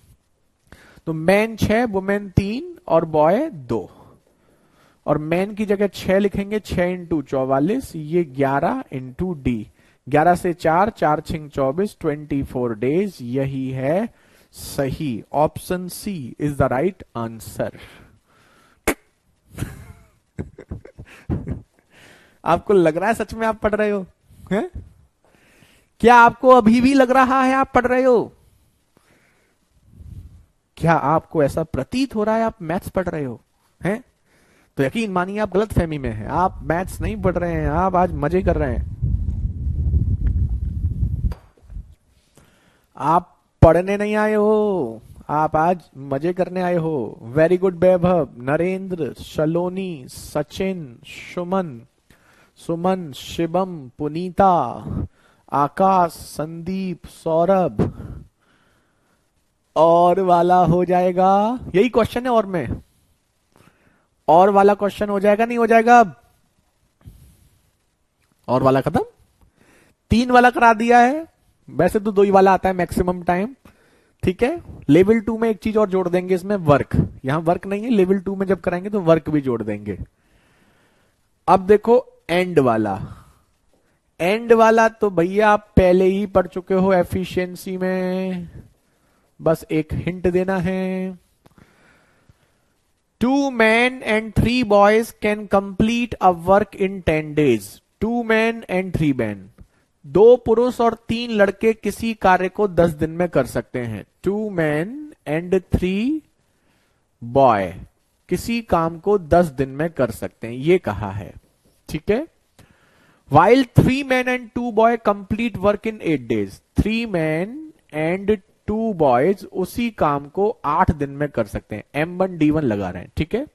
तो मैन 6, वुमेन 3 और बॉय 2, और मैन की जगह 6 लिखेंगे, 6 इंटू 44, ये 11 इंटू डी, 11 से 4, 4 छिंग 24, 24 डेज। यही है सही, option C is the right answer. आपको लग रहा है सच में आप पढ़ रहे हो हैं? क्या आपको अभी भी लग रहा है आप पढ़ रहे हो? क्या आपको ऐसा प्रतीत हो रहा है आप मैथ्स पढ़ रहे हो हैं? तो यकीन मानिए आप गलत फहमी में हैं, आप मैथ्स नहीं पढ़ रहे हैं, आप आज मजे कर रहे हैं। आप पढ़ने नहीं आए हो, आप आज मजे करने आए हो। वेरी गुड वैभव, नरेंद्र, सलोनी, सचिन, सुमन, सुमन, शिवम, पुनीता, आकाश, संदीप, सौरभ। और वाला हो जाएगा, यही क्वेश्चन है और में, और वाला क्वेश्चन हो जाएगा नहीं हो जाएगा? अब और वाला खत्म, 3 वाला करा दिया है, वैसे तो 2 ही वाला आता है मैक्सिमम टाइम, ठीक है। लेवल 2 में एक चीज और जोड़ देंगे इसमें, वर्क। यहां वर्क नहीं है, लेवल 2 में जब कराएंगे तो वर्क भी जोड़ देंगे। अब देखो एंड वाला, एंड वाला तो भैया आप पहले ही पढ़ चुके हो एफिशिएंसी में, बस एक हिंट देना है। 2 men and 3 boys can complete a work in 10 days. 2 men and 3 men. 2 पुरुष और 3 लड़के किसी कार्य को 10 दिन में कर सकते हैं। 2 men and 3 boy किसी काम को 10 दिन में कर सकते हैं, ये कहा है, ठीक है। While 3 men and 2 boy complete work in 8 days. 3 men and 2 boys उसी काम को 8 दिन में कर सकते हैं। M1 D1 लगा रहे हैं, ठीक है।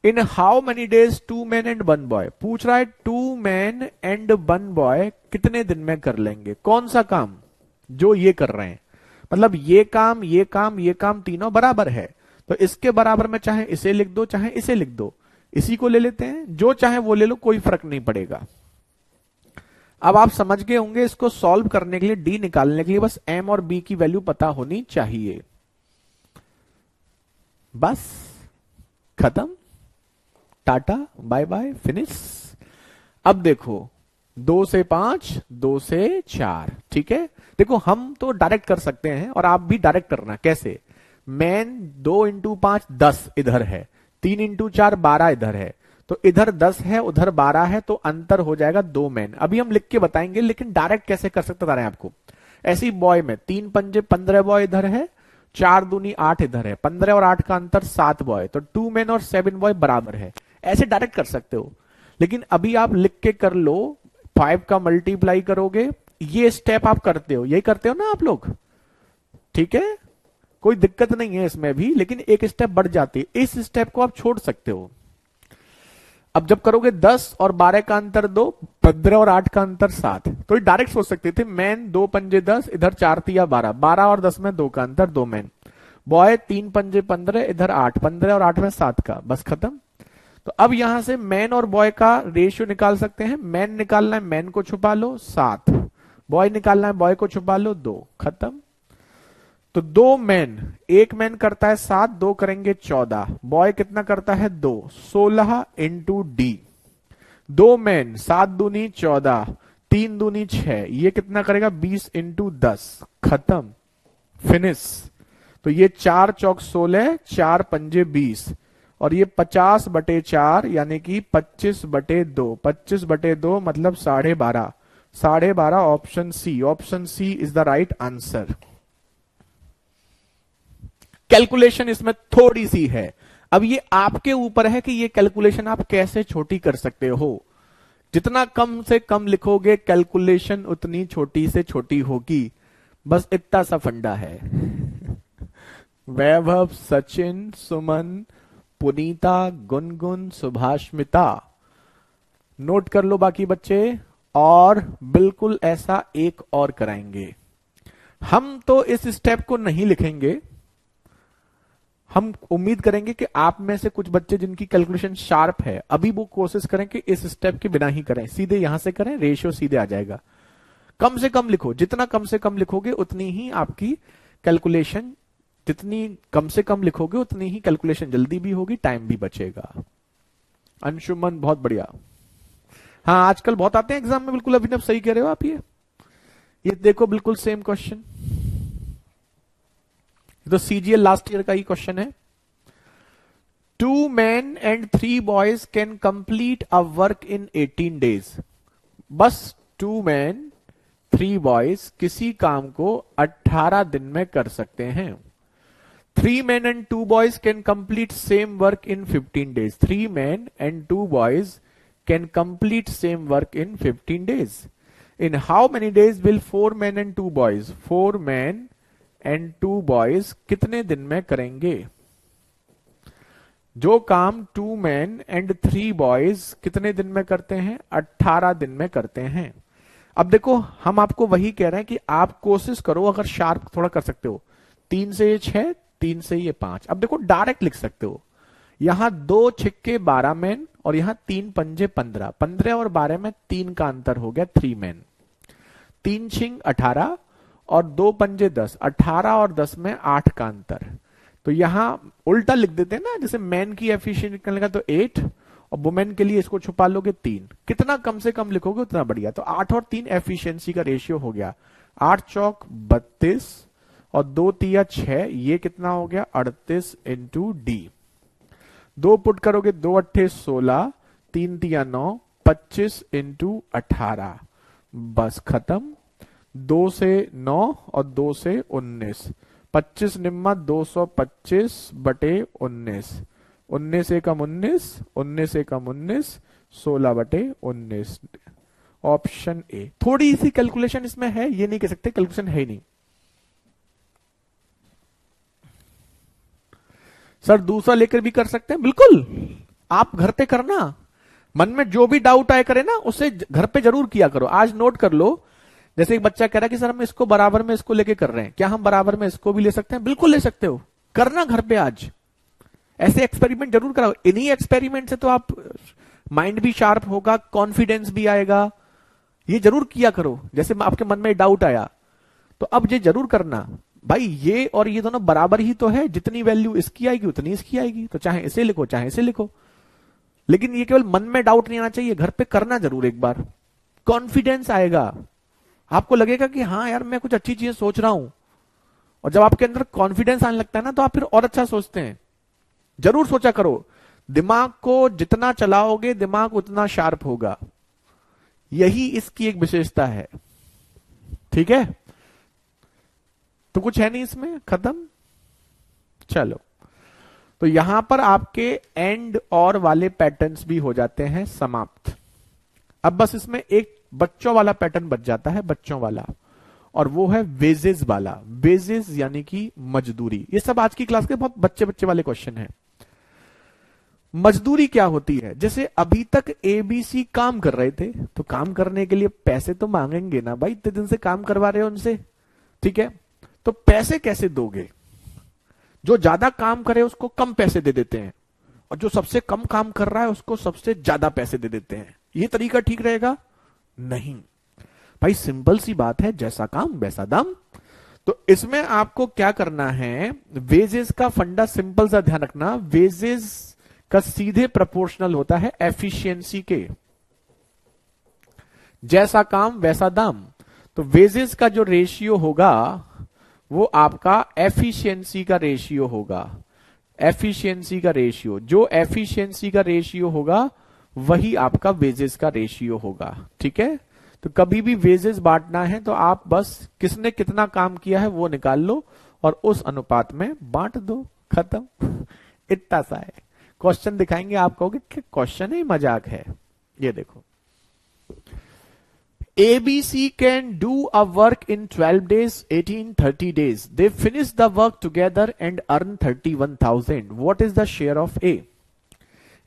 In how many days 2 men and 1 boy, पूछ रहा है 2 men and 1 boy कितने दिन में कर लेंगे कौन सा काम, जो ये कर रहे हैं। मतलब ये काम ये काम ये काम तीनों बराबर है, तो इसके बराबर में चाहे इसे लिख दो चाहे इसे लिख दो, इसी को ले लेते हैं, जो चाहे वो ले लो, कोई फर्क नहीं पड़ेगा। अब आप समझ गए होंगे, इसको सॉल्व करने के लिए, डी निकालने के लिए बस एम और बी की वैल्यू पता होनी चाहिए, बस खत्म, टाटा बाय बाय फिनिश। अब देखो 2 से 5, 2 से 4, ठीक है। देखो हम तो डायरेक्ट कर सकते हैं और आप भी डायरेक्ट करना, कैसे? मैन 2 इंटू 5 10 इधर है, 3 इंटू 4 12 इधर है, तो इधर 10 है उधर 12 है, तो अंतर हो जाएगा 2 मैन। अभी हम लिख के बताएंगे, लेकिन डायरेक्ट कैसे कर सकते बता रहे हैं आपको। ऐसी बॉय में 3 पंजे 15 बॉय इधर है, 4 दूनी 8 इधर है, 15 और 8 का अंतर 7 बॉय, तो 2 मैन और 7 बॉय बराबर है। ऐसे डायरेक्ट कर सकते हो, लेकिन अभी आप लिख के कर लो, 5 का मल्टीप्लाई करोगे, ये स्टेप आप करते हो, यही करते हो ना आप लोग, ठीक है, कोई दिक्कत नहीं है इसमें भी, लेकिन एक स्टेप बढ़ जाती है, इस स्टेप को आप छोड़ सकते हो। अब जब करोगे 10 और 12 का अंतर 2, 15 और 8 का अंतर 7, तो ये डायरेक्ट सोच सकते थे, मैन 2 पंजे 10 इधर 4 तिया 12, 12 और 10 में 2 का अंतर 2 मैन, बॉय 3 पंजे 15 इधर 8, 15 और 8 में 7 का, बस खत्म। तो तो अब यहां से मैन और बॉय का रेशियो निकाल सकते हैं। मैन निकालना है, मैन को छुपा लो 7, बॉय निकालना है, बॉय को छुपा लो 2, खत्म। तो 2 मैन, एक मैन करता है 7, 2 करेंगे 14, बॉय कितना करता है 2, 16 इंटू डी। 2 मैन 7 दूनी 14, 3 दूनी 6, ये कितना करेगा 20 इंटू 10, खत्म, फिनिश। तो ये 4 चौक 16, 4 पंजे 20, और ये 50/4 यानी कि 25/2, 25/2 मतलब 12.5, 12.5 option C, option C is the right answer. Calculation इसमें थोड़ी सी है, अब ये आपके ऊपर है कि ये कैलकुलेशन आप कैसे छोटी कर सकते हो। जितना कम से कम लिखोगे कैलकुलेशन उतनी छोटी से छोटी होगी, बस इतना सा फंडा है। वैभव, सचिन, सुमन, पुनीता, गुनगुन, सुभाषमिता, नोट कर लो बाकी बच्चे। और बिल्कुल ऐसा एक और कराएंगे। हम तो इस स्टेप को नहीं लिखेंगे, हम उम्मीद करेंगे कि आप में से कुछ बच्चे जिनकी कैलकुलेशन शार्प है अभी वो कोशिश करें कि इस स्टेप के बिना ही करें, सीधे यहां से करें, रेशियो सीधे आ जाएगा। कम से कम लिखो, जितना कम से कम लिखोगे उतनी ही आपकी कैलकुलेशन, जितनी कम से कम लिखोगे उतनी ही कैलकुलेशन जल्दी भी होगी, टाइम भी बचेगा। अंशुमन बहुत बढ़िया। हाँ आजकल बहुत आते हैं एग्जाम में, बिल्कुल अभिनव सही कह रहे हो आप। ये देखो बिल्कुल सेम क्वेश्चन, तो सीजीएल लास्ट ईयर का ही क्वेश्चन है। 2 men and 3 boys can complete a work in 18 days। बस 2 men 3 boys किसी काम को 18 दिन में कर सकते हैं। 3 men and 2 boys can complete same work in 15 days। 3 men and 2 boys can complete same work in 15 days। In how many days will 4 men and 2 boys, 4 men and 2 boys कितने दिन में करेंगे? जो काम 2 men and 3 boys कितने दिन में करते हैं? 18 दिन में करते हैं। अब देखो हम आपको वही कह रहे हैं कि आप कोशिश करो, अगर शार्प थोड़ा कर सकते हो, 3 से ये 6, 3 से ये 5। अब देखो डायरेक्ट लिख सकते हो, यहां 2 छिक्के 12 मैन और यहां 3 पंजे 15, 15 और 12 में 3 का अंतर हो गया 3 मैन, 3 छिंग 18 और 2 पंजे 10, 18 और 10 में 8 का अंतर। तो यहां उल्टा लिख देते हैं ना, जैसे मैन की एफिशिएंसी निकलने का तो 8 और वुमेन के लिए इसको छुपा लोगे 3। कितना कम से कम लिखोगे उतना बढ़िया। तो 8 और 3 एफिशिएंसी का रेशियो हो गया, 8 चौक 32 और 2 तिया 6, ये कितना हो गया 38 इंटू डी। 2 पुट करोगे 2 अट्ठे 16, 3 तिया 9, 25 इंटू 18, बस खत्म। 2 से 9 और 2 से 19, 25 निम्मा 225/19, 19 एकम 19, 19 एकम 19, 16/19, ऑप्शन ए। थोड़ी सी कैलकुलेशन इसमें है, ये नहीं कह सकते कैलकुलेशन है ही नहीं। सर दूसरा लेकर भी कर सकते हैं, बिल्कुल आप घर पे करना, मन में जो भी डाउट आए करे ना उसे घर पे जरूर किया करो। आज नोट कर लो, जैसे एक बच्चा कह रहा है कि सर हम इसको बराबर में इसको लेके कर रहे हैं, क्या हम बराबर में इसको भी ले सकते हैं? बिल्कुल ले सकते हो, करना घर पे आज। ऐसे एक्सपेरिमेंट जरूर कराओ, इन्हीं एक्सपेरिमेंट से तो आप माइंड भी शार्प होगा, कॉन्फिडेंस भी आएगा। ये जरूर किया करो, जैसे आपके मन में डाउट आया तो अब ये जरूर करना, भाई ये और ये दोनों बराबर ही तो है, जितनी वैल्यू इसकी आएगी उतनी इसकी आएगी, तो चाहे इसे लिखो चाहे इसे लिखो। लेकिन ये केवल मन में डाउट नहीं आना चाहिए, घर पे करना जरूर एक बार, कॉन्फिडेंस आएगा, आपको लगेगा कि हाँ यार मैं कुछ अच्छी चीजें सोच रहा हूं। और जब आपके अंदर कॉन्फिडेंस आने लगता है ना तो आप फिर और अच्छा सोचते हैं। जरूर सोचा करो, दिमाग को जितना चलाओगे दिमाग उतना शार्प होगा, यही इसकी एक विशेषता है। ठीक है, तो कुछ है नहीं इसमें, खत्म। चलो, तो यहां पर आपके एंड और वाले पैटर्न्स भी हो जाते हैं समाप्त। अब बस इसमें एक बच्चों वाला पैटर्न बच जाता है, बच्चों वाला, और वो है वेजेस वाला। वेजेस यानी कि मजदूरी। ये सब आज की क्लास के बहुत बच्चे बच्चे वाले क्वेश्चन हैं। मजदूरी क्या होती है? जैसे अभी तक एबीसी काम कर रहे थे, तो काम करने के लिए पैसे तो मांगेंगे ना भाई, इतने दिन से काम करवा रहे हो उनसे, ठीक है, तो पैसे कैसे दोगे? जो ज्यादा काम करे उसको कम पैसे दे देते हैं, और जो सबसे कम काम कर रहा है उसको सबसे ज्यादा पैसे दे देते हैं। ये तरीका ठीक रहेगा? नहीं भाई, सिंपल सी बात है, जैसा काम वैसा दाम। तो इसमें आपको क्या करना है, वेजेस का फंडा सिंपल सा ध्यान रखना, वेजेस का सीधे प्रोपोर्शनल होता है एफिशिएंसी के। जैसा काम वैसा दाम, तो वेजेस का जो रेशियो होगा वो आपका एफिशिएंसी का रेशियो होगा। एफिशिएंसी का रेशियो, जो एफिशिएंसी का रेशियो होगा वही आपका वेजेस का रेशियो होगा। ठीक है, तो कभी भी वेजेस बांटना है तो आप बस किसने कितना काम किया है वो निकाल लो और उस अनुपात में बांट दो, खत्म। इतना सा है। क्वेश्चन दिखाएंगे, आप कहोगे कि क्वेश्चन है मजाक है। ये देखो, ABC can do a work in 12 days, 18, 30 days. They finish the work together and earn 31,000. What is the share of A?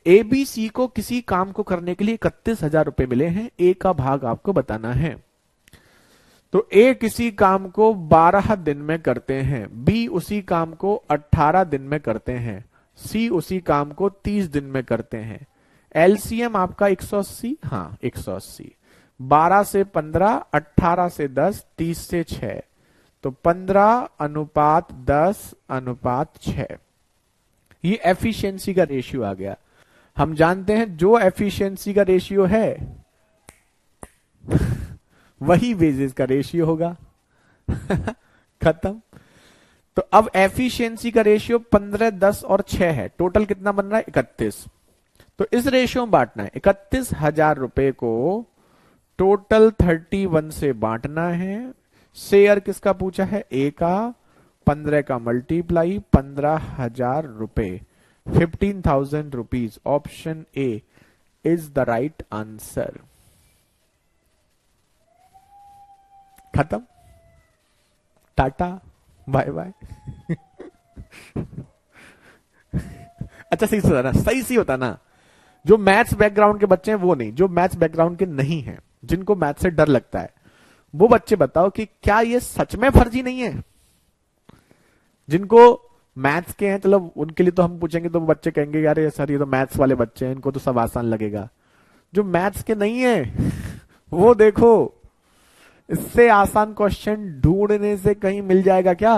ABC को किसी काम को करने के लिए 31,000 रुपए मिले हैं। A का भाग आपको बताना है। तो A किसी काम को 12 दिन में करते हैं, B उसी काम को 18 दिन में करते हैं, C उसी काम को 30 दिन में करते हैं। LCM आपका 180, हाँ 180, 12 से 15, 18 से 10, 30 से 6, तो 15:10:6। ये एफिशिएंसी का रेशियो आ गया। हम जानते हैं जो एफिशिएंसी का रेशियो है वही वेजेस का रेशियो होगा। खत्म। तो अब एफिशिएंसी का रेशियो 15, 10 और 6 है, टोटल कितना बन रहा है 31। तो इस रेशियो में बांटना है, 31,000 रुपए को टोटल 31 से बांटना है। शेयर किसका पूछा है? ए का। 15 का मल्टीप्लाई 15,000 रुपए, 15,000 rupees. Option A is the right answer. खत्म, टाटा बाय बाय। अच्छा सही होता ना, सही होता ना। जो मैथ्स बैकग्राउंड के बच्चे हैं वो नहीं, जो मैथ्स बैकग्राउंड के नहीं हैं, जिनको मैथ से डर लगता है, वो बच्चे बताओ कि क्या ये सच में फर्जी नहीं है? जिनको मैथ्स के हैं, चलो उनके लिए तो हम पूछेंगे तो वो बच्चे कहेंगे यार ये सर ये तो मैथ्स वाले बच्चे हैं, इनको तो सब आसान लगेगा। जो मैथ्स के नहीं है वो देखो, इससे आसान क्वेश्चन ढूंढने से कहीं मिल जाएगा क्या?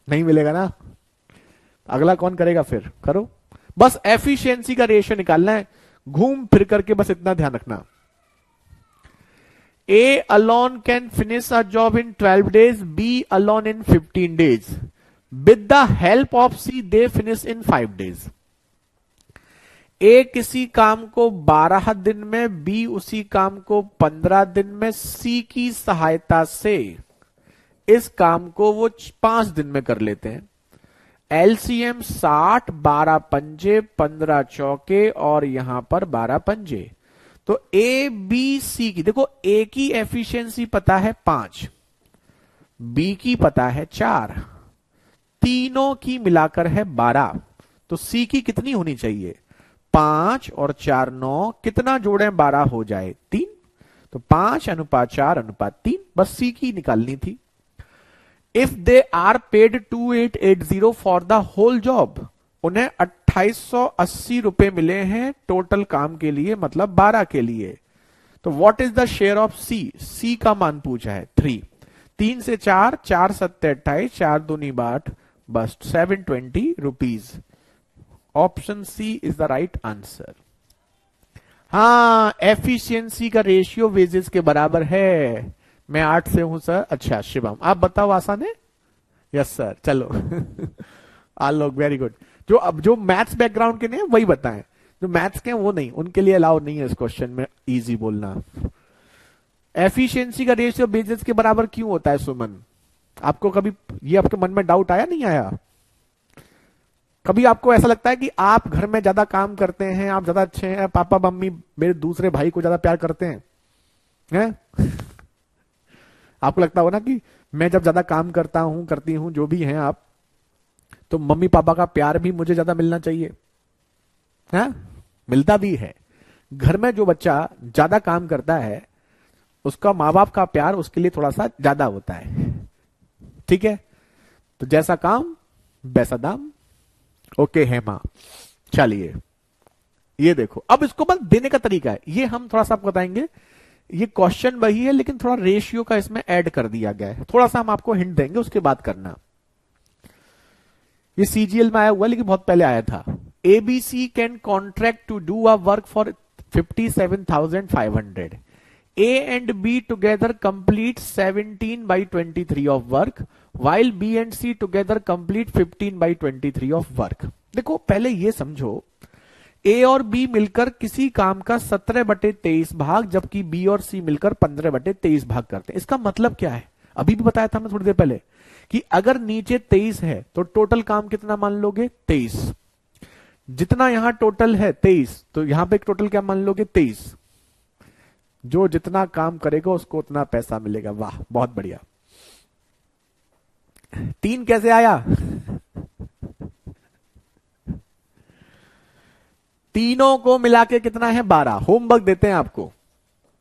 नहीं मिलेगा ना। अगला कौन करेगा फिर? करो। बस एफिशिएंसी का रेशियो निकालना है, घूम फिर करके, बस इतना ध्यान रखना। A alone can finish a job in 12 days, B alone in 15 days. With the help of C, they finish in 5 days. A किसी काम को 12 दिन में, B उसी काम को 15 दिन में, C की सहायता से इस काम को वो 5 दिन में कर लेते हैं। LCM 60, 12 पंजे, 15 चौके और यहां पर 12 पंजे। तो A, B, C की देखो, A की एफिशिएंसी पता है 5, B की पता है 4, तीनों की मिलाकर है 12। तो C की कितनी होनी चाहिए? 5 और 4 9, कितना जोड़े 12 हो जाए 3। तो 5:4:3, बस C की निकालनी थी। If they are paid 2880 for the whole job, उन्हें 2880 रुपए मिले हैं टोटल काम के लिए, मतलब 12 के लिए। तो what is the share of C? C का मान पूछा है 3। 3 से 4, 4 7 28, 4 दूनी 8, बस 720 rupees. Option C is the right answer. हाँ, एफिशिएंसी का रेशियो वेजेस के बराबर है। मैं 8 से हूं सर। अच्छा शिवम, आप बताओ आसान है? यस सर, चलो। ऑल लोग वेरी गुड। जो मैथ्स बैकग्राउंड के नहीं वही बताएं, जो मैथ्स के हैं वो नहीं, उनके लिए अलाउ नहीं है इस क्वेश्चन में इजी बोलना। एफिशिएंसी का रेशियो वेजेस के बराबर क्यों होता है सुमन? आपको कभी ये आपके मन में डाउट आया, नहीं आया? कभी आपको ऐसा लगता है कि आप घर में ज्यादा काम करते हैं, आप ज्यादा अच्छे हैं, पापा मम्मी मेरे दूसरे भाई को ज्यादा प्यार करते हैं? आपको लगता होगा ना कि मैं जब ज्यादा काम करता हूं, करती हूं, जो भी हैं आप, तो मम्मी पापा का प्यार भी मुझे ज्यादा मिलना चाहिए है? मिलता भी है। घर में जो बच्चा ज्यादा काम करता है उसका माँ बाप का प्यार उसके लिए थोड़ा सा ज्यादा होता है। ठीक है, तो जैसा काम वैसा दाम। ओके हेमा, चलिए ये देखो, अब इसको बस देने का तरीका है, ये हम थोड़ा सा आपको बताएंगे। ये क्वेश्चन वही है लेकिन थोड़ा रेशियो का इसमें ऐड कर दिया गया है, थोड़ा सा हम आपको हिंट देंगे उसके बाद करना। ये सीजीएल में आया हुआ लेकिन बहुत पहले आया था। ABC can contract to do a work for 57,500। A and B together complete 17/23 of work, while B and C together complete 15/23 of work। देखो पहले ये समझो, A और B मिलकर किसी काम का 17/23 भाग, जबकि B और C मिलकर 15/23 भाग करते हैं। इसका मतलब क्या है, अभी भी बताया था मैं थोड़ी देर पहले कि अगर नीचे 23 है तो टोटल काम कितना मान लोगे, 23। जितना यहां टोटल है 23, तो यहां पे टोटल क्या मान लोगे, 23। जो जितना काम करेगा उसको उतना पैसा मिलेगा। वाह बहुत बढ़िया। 3 कैसे आया? तीनों को मिला के कितना है, 12। होमवर्क देते हैं आपको,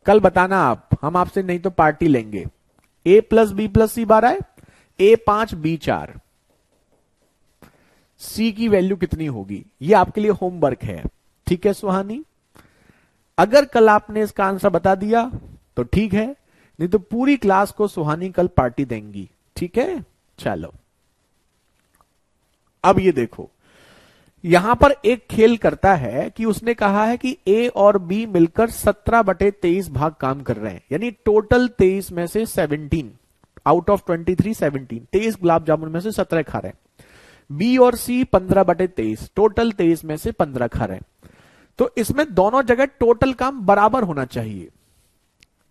कल बताना आप, हम आपसे नहीं तो पार्टी लेंगे। A प्लस बी प्लस सी 12 है, A 5 B 4, C की वैल्यू कितनी होगी, ये आपके लिए होमवर्क है। ठीक है सुहानी, अगर कल आपने इसका आंसर बता दिया तो ठीक है, नहीं तो पूरी क्लास को सुहानी कल पार्टी देंगी। ठीक है, चलो अब ये देखो, यहां पर एक खेल करता है कि उसने कहा है कि A और B मिलकर 17/23 भाग काम कर रहे हैं, यानी टोटल 23 में से 17 आउट ऑफ 23 17, 23 गुलाब जामुन में से 17 खा रहे हैं। B और C 15/23, टोटल 23 में से 15 खा रहे हैं। तो इसमें दोनों जगह टोटल काम बराबर होना चाहिए,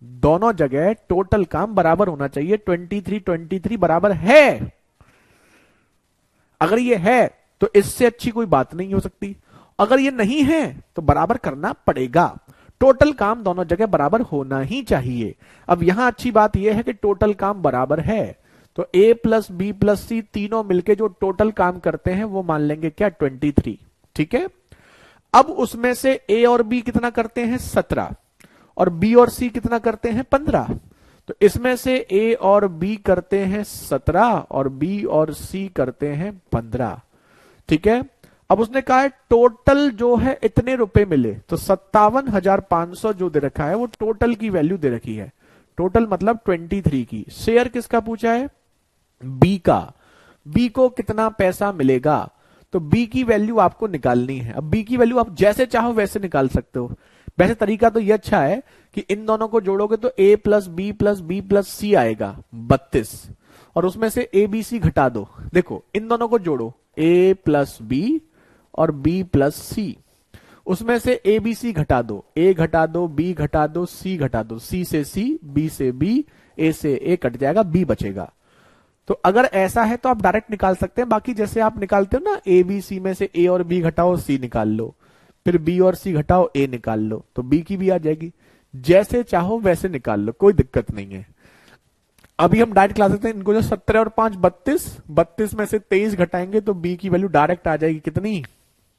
दोनों जगह टोटल काम बराबर होना चाहिए। 23 बराबर है, अगर ये है तो इससे अच्छी कोई बात नहीं हो सकती, अगर ये नहीं है तो बराबर करना पड़ेगा। टोटल काम दोनों जगह बराबर होना ही चाहिए। अब यहां अच्छी बात यह है कि टोटल काम बराबर है, तो A प्लस बी प्लस सी तीनों मिलके जो टोटल काम करते हैं वो मान लेंगे क्या, 23। ठीक है, अब उसमें से A और B कितना करते हैं, 17, और B और C कितना करते हैं, 15। तो इसमें से A और B करते हैं 17 और B और C करते हैं 15। ठीक है, अब उसने कहा है टोटल जो है इतने रुपए मिले, तो 57,500 जो दे रखा है वो टोटल की वैल्यू दे रखी है। टोटल मतलब 23 की। शेयर किसका पूछा है, B का। B को कितना पैसा मिलेगा, तो B की वैल्यू आपको निकालनी है। अब B की वैल्यू आप जैसे चाहो वैसे निकाल सकते हो। वैसे तरीका तो ये अच्छा है कि इन दोनों को जोड़ोगे तो A plus B plus B plus C आएगा 32, और उसमें से A B C घटा दो। देखो इन दोनों को जोड़ो, A प्लस बी और B प्लस सी, उसमें से A B C घटा दो, A घटा दो, B घटा दो, C घटा दो, C से C, B से B, A से A कट जाएगा, B बचेगा। तो अगर ऐसा है तो आप डायरेक्ट निकाल सकते हैं, बाकी जैसे आप निकालते हो ना, A B C में से A और B घटाओ C निकाल लो, फिर B और C घटाओ A निकाल लो, तो B की भी आ जाएगी। जैसे चाहो वैसे निकाल लो, कोई दिक्कत नहीं है। अभी हम डायरेक्ट निकाल सकते हैं इनको, जो 17 और 5 32, 32 में से 23 घटाएंगे तो B की वैल्यू डायरेक्ट आ जाएगी कितनी,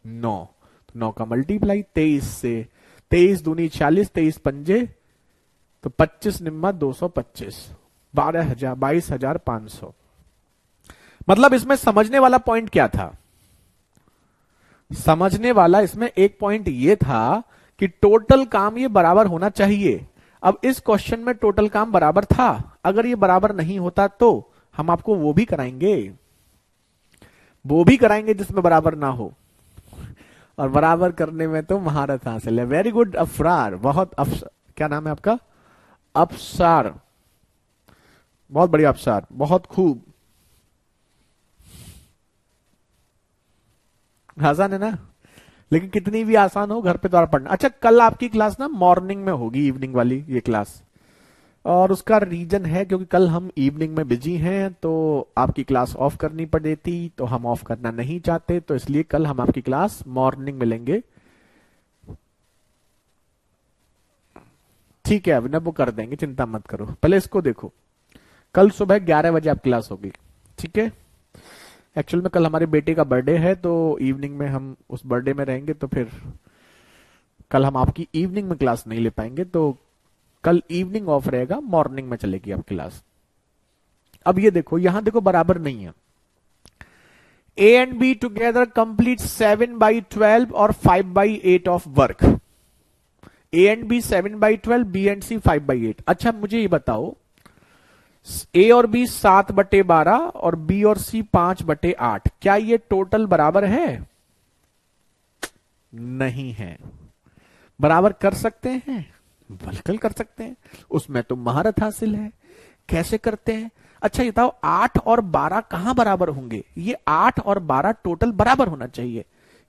9। तो 9 का मल्टीप्लाई 23 से, 23 दूनी 40, 23 पंजे तो 25 निम्मा 225, 22,500। मतलब इसमें समझने वाला पॉइंट क्या था, समझने वाला इसमें एक पॉइंट ये था कि टोटल काम ये बराबर होना चाहिए। अब इस क्वेश्चन में टोटल काम बराबर था, अगर ये बराबर नहीं होता तो हम आपको वो भी कराएंगे जिसमें बराबर ना हो, और बराबर करने में तो महारत हासिल है। वेरी गुड अफरार, बहुत क्या नाम है आपका, अफसार, बहुत बढ़िया अफसार, बहुत खूब। आसान है ना, लेकिन कितनी भी आसान हो घर पे द्वारा पढ़ना। अच्छा कल आपकी क्लास ना मॉर्निंग में होगी, इवनिंग वाली ये क्लास, और उसका रीजन है क्योंकि कल हम इवनिंग में बिजी हैं, तो आपकी क्लास ऑफ करनी पड़ती, तो हम ऑफ करना नहीं चाहते, तो इसलिए कल हम आपकी क्लास मॉर्निंग में लेंगे। ठीक है अभिनव, वो कर देंगे, चिंता मत करो। पहले इसको देखो, कल सुबह 11 बजे आप क्लास होगी। ठीक है, एक्चुअल में कल हमारे बेटे का बर्थडे है, तो इवनिंग में हम उस बर्थडे में रहेंगे, तो फिर कल हम आपकी इवनिंग में क्लास नहीं ले पाएंगे, तो कल इवनिंग ऑफ रहेगा, मॉर्निंग में चलेगी आपकी क्लास। अब ये देखो, यहां देखो बराबर नहीं है, A and B together complete 7/12 और 5/8 of work. A and B 7/12, B and C 5/8. अच्छा मुझे ये बताओ, A और B 7/12 और B और C 5/8, क्या ये टोटल बराबर है? नहीं है। बराबर कर सकते हैं? बिल्कुल कर सकते हैं, उसमें तो महारत हासिल है। कैसे करते हैं? अच्छा ये बताओ, 8 और 12 कहां बराबर होंगे? ये 8 और 12 टोटल बराबर होना चाहिए।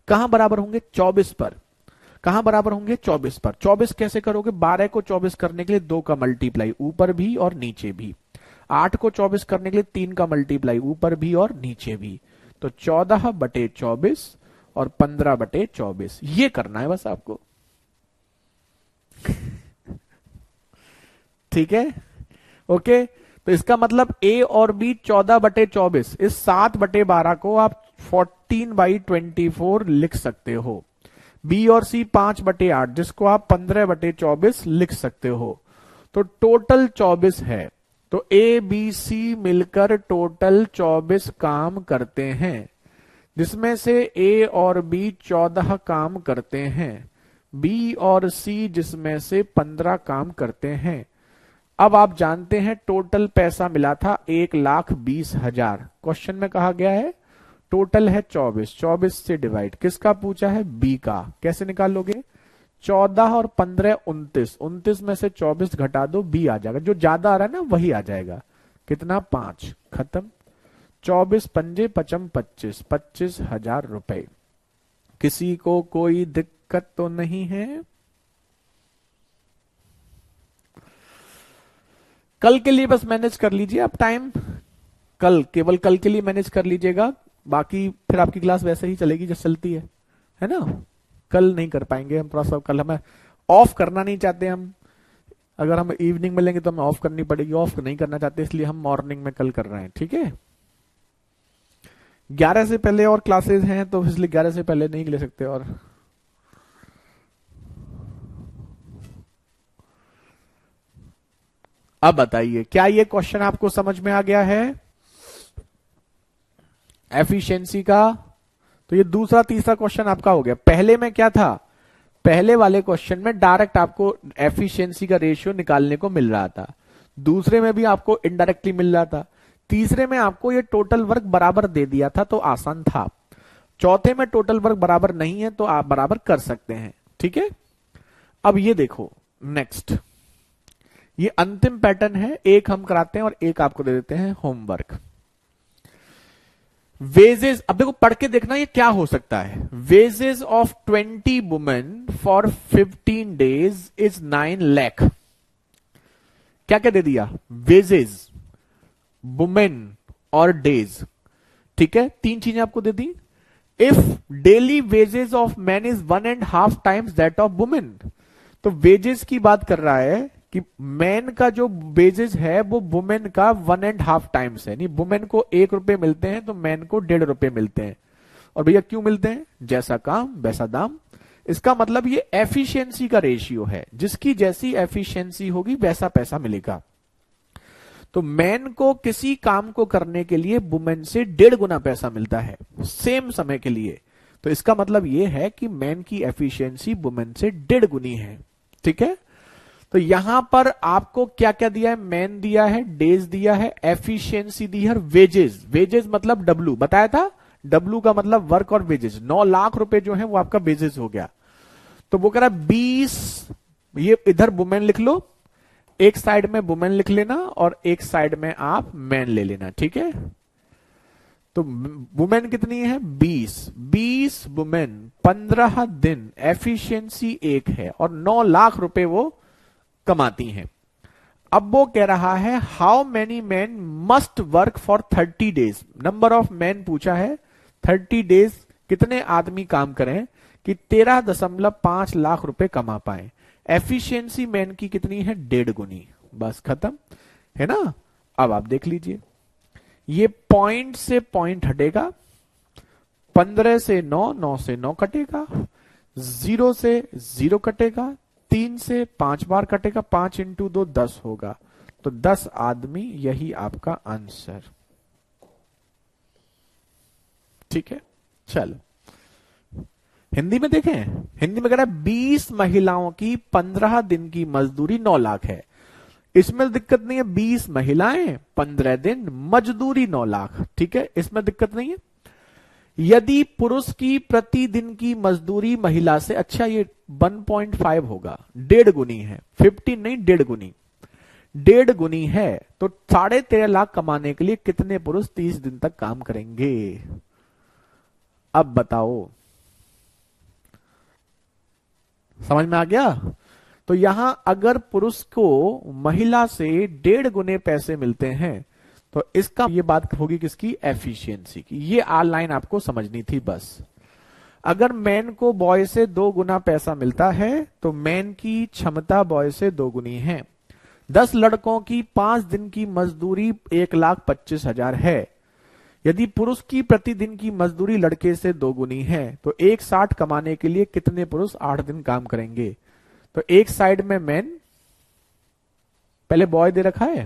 कहां बराबर होंगे? 24 पर। कहां बराबर होंगे? 24 पर। 24 कैसे करोगे? 12 को 24 करने के लिए 2 का मल्टीप्लाई ऊपर भी और नीचे भी, 8 को 24 करने के लिए 3 का मल्टीप्लाई ऊपर भी और नीचे भी, तो 14/24 और 15/24 ये करना है बस आपको। ठीक है, ओके। तो इसका मतलब A और B 14/24, इस 7/12 को आप 14/24 लिख सकते हो। B और C 5/8, जिसको आप 15/24 लिख सकते हो। तो टोटल 24 है। तो A, B, C मिलकर टोटल 24 काम करते हैं, जिसमें से A और B 14 काम करते हैं, B और C जिसमें से 15 काम करते हैं। अब आप जानते हैं टोटल पैसा मिला था 1,20,000। क्वेश्चन में कहा गया है टोटल है 24, 24 से डिवाइड किसका पूछा है? B का। कैसे निकालोगे? 14 और 15 29, 29 में से 24 घटा दो, B आ जाएगा। जो ज्यादा आ रहा है ना वही आ जाएगा। कितना? 5। खत्म। 24 पंजे पचम 25, 25,000 रुपए। किसी को कोई दिक्कत तो नहीं है? कल के लिए बस मैनेज कर लीजिए आप टाइम, कल, केवल कल के लिए मैनेज कर लीजिएगा। बाकी फिर आपकी क्लास वैसे ही चलेगी जैसे चलती है ना। कल नहीं कर पाएंगे हम, थोड़ा सा कल हमें ऑफ करना नहीं चाहते हम। अगर हम इवनिंग में लेंगे तो हमें ऑफ करनी पड़ेगी, ऑफ नहीं करना चाहते इसलिए हम मॉर्निंग में कल कर रहे हैं। ठीक है, 11 से पहले और क्लासेस हैं तो इसलिए 11 से पहले नहीं ले सकते। और अब बताइए, क्या ये क्वेश्चन आपको समझ में आ गया है एफिशिएंसी का? तो ये दूसरा तीसरा क्वेश्चन आपका हो गया। पहले में क्या था? पहले वाले क्वेश्चन में डायरेक्ट आपको एफिशिएंसी का रेशियो निकालने को मिल रहा था, दूसरे में भी आपको इनडायरेक्टली मिल रहा था, तीसरे में आपको ये टोटल वर्क बराबर दे दिया था तो आसान था, चौथे में टोटल वर्क बराबर नहीं है तो आप बराबर कर सकते हैं। ठीक है, अब ये देखो नेक्स्ट, ये अंतिम पैटर्न है, एक हम कराते हैं और एक आपको दे देते हैं होमवर्क। वेजेस, अब देखो पढ़ के देखना ये क्या हो सकता है। Wages of 20 women for 15 days is 9 lakh. क्या क्या दे दिया? वेजेस, वुमेन और डेज। ठीक है, तीन चीजें आपको दे दी। If daily wages of man is 1.5 times that of women, तो वेजेस की बात कर रहा है कि मैन का जो वेजेस है वो वुमेन का 1.5 टाइम्स है। नहीं, वुमेन को 1 रुपए मिलते हैं तो मैन को 1.5 रुपए मिलते हैं। और भैया क्यों मिलते हैं? जैसा काम वैसा दाम। इसका मतलब ये एफिशिएंसी का रेशियो है, जिसकी जैसी एफिशिएंसी होगी वैसा पैसा मिलेगा। तो मैन को किसी काम को करने के लिए वुमेन से 1.5 गुना पैसा मिलता है सेम समय के लिए। तो इसका मतलब यह है कि मैन की एफिशिएंसी वुमेन से 1.5 गुनी है। ठीक है, तो यहां पर आपको क्या क्या दिया है? मैन दिया है, डेज दिया है, एफिशिएंसी दी है, वेजेस। वेजेस मतलब डब्लू बताया था, डब्लू का मतलब वर्क और वेजेस। 9 लाख रुपए जो है वो आपका वेजेस हो गया। तो वो कह रहा 20, ये इधर वुमेन लिख लो, एक साइड में वुमेन लिख लेना और एक साइड में आप मैन ले लेना। ठीक है, तो वुमेन कितनी है? 20 वुमेन 15 दिन, एफिशिएंसी 1 है और 9 लाख रुपए वो कमाती हैं। अब वो कह रहा है how many man must work for 30 days. Number of man पूछा है, 30 डेज कितने आदमी काम करें कि 13.5 लाख रुपए कमा पाए। एफिशिएंसी मैन की कितनी है? 1.5 गुनी। बस खत्म है ना। अब आप देख लीजिए, ये पॉइंट से पॉइंट हटेगा, 15 से 9, 9 से 9 कटेगा, 0 से 0 कटेगा, 3 से 5 बार कटेगा, 5 इंटू 2 10 होगा। तो 10 आदमी, यही आपका आंसर। ठीक है, चलो हिंदी में देखें। हिंदी में कह रहा है 20 महिलाओं की 15 दिन की मजदूरी 9 लाख है। इसमें दिक्कत नहीं है, 20 महिलाएं 15 दिन मजदूरी 9 लाख, ठीक है, इसमें दिक्कत नहीं है। यदि पुरुष की प्रतिदिन की मजदूरी महिला से, अच्छा ये 1.5 होगा, 1.5 गुनी है, 15 नहीं 1.5 गुनी, 1.5 गुनी है, तो 13.5 लाख कमाने के लिए कितने पुरुष 30 दिन तक काम करेंगे? अब बताओ, समझ में आ गया? तो यहां अगर पुरुष को महिला से 1.5 गुने पैसे मिलते हैं तो इसका ये बात होगी किसकी? एफिशिएंसी की। ये लाइन आपको समझनी थी बस। अगर मैन को बॉय से 2 गुना पैसा मिलता है तो मैन की क्षमता बॉय से 2 गुनी है। 10 लड़कों की 5 दिन की मजदूरी 1,25,000 है। यदि पुरुष की प्रतिदिन की मजदूरी लड़के से 2 गुनी है तो 1,60 कमाने के लिए कितने पुरुष 8 दिन काम करेंगे? तो एक साइड में मैन, पहले बॉय दे रखा है,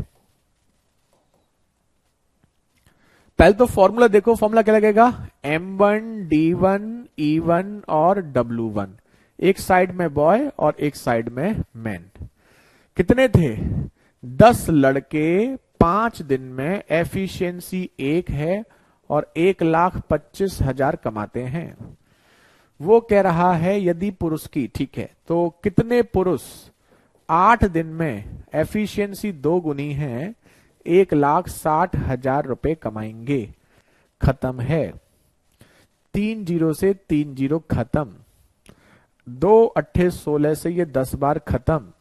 पहले तो फॉर्मूला देखो, फॉर्मूला क्या लगेगा? M1 D1 E1 और W1, एक साइड में बॉय और एक साइड में मैन। कितने थे? 10 लड़के 5 दिन में, एफिशिएंसी 1 है और 1,25,000 कमाते हैं। वो कह रहा है यदि पुरुष की, ठीक है, तो कितने पुरुष 8 दिन में, एफिशिएंसी 2 गुनी है, 1,60,000 रुपए कमाएंगे? खत्म है, 3 जीरो से 3 जीरो खत्म, 2 8 16 से ये 10 बार खत्म,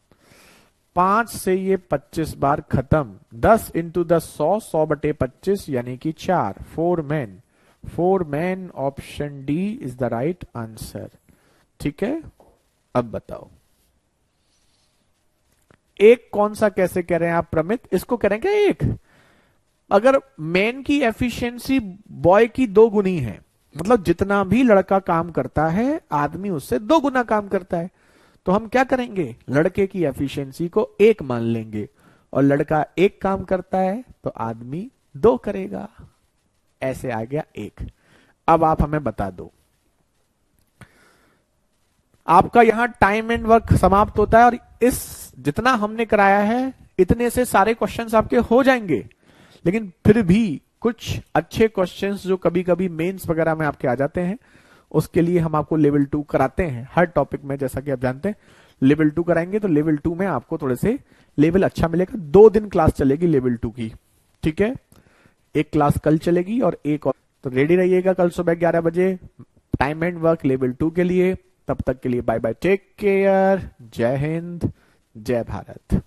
5 से ये 25 बार खत्म, 10 इंटू 10 100, 100 बटे 25 यानी कि 4, 4 man, option D is the right answer. ठीक है, अब बताओ एक कौन सा कैसे कह रहे हैं आप प्रमित? इसको कह रहे हैं क्या एक? अगर मैन की एफिशिएंसी बॉय की 2 गुनी है, मतलब जितना भी लड़का काम करता है आदमी उससे 2 गुना काम करता है, तो हम क्या करेंगे? लड़के की एफिशिएंसी को 1 मान लेंगे, और लड़का 1 काम करता है तो आदमी 2 करेगा। ऐसे आ गया 1। अब आप हमें बता दो, आपका यहां टाइम एंड वर्क समाप्त होता है, और इस जितना हमने कराया है इतने से सारे क्वेश्चंस आपके हो जाएंगे। लेकिन फिर भी कुछ अच्छे क्वेश्चंस जो कभी कभी मेंस वगैरह में आपके आ जाते हैं, उसके लिए हम आपको लेवल 2 कराते हैं हर टॉपिक में। जैसा कि आप जानते हैं लेवल 2 कराएंगे तो लेवल 2 में आपको थोड़े से लेवल अच्छा मिलेगा। 2 दिन क्लास चलेगी लेवल 2 की, ठीक है, एक क्लास कल चलेगी और एक और। तो रेडी रहिएगा कल सुबह 11 बजे टाइम एंड वर्क लेवल 2 के लिए। तब तक के लिए बाय बाय, टेक केयर, जय हिंद, जय भारत।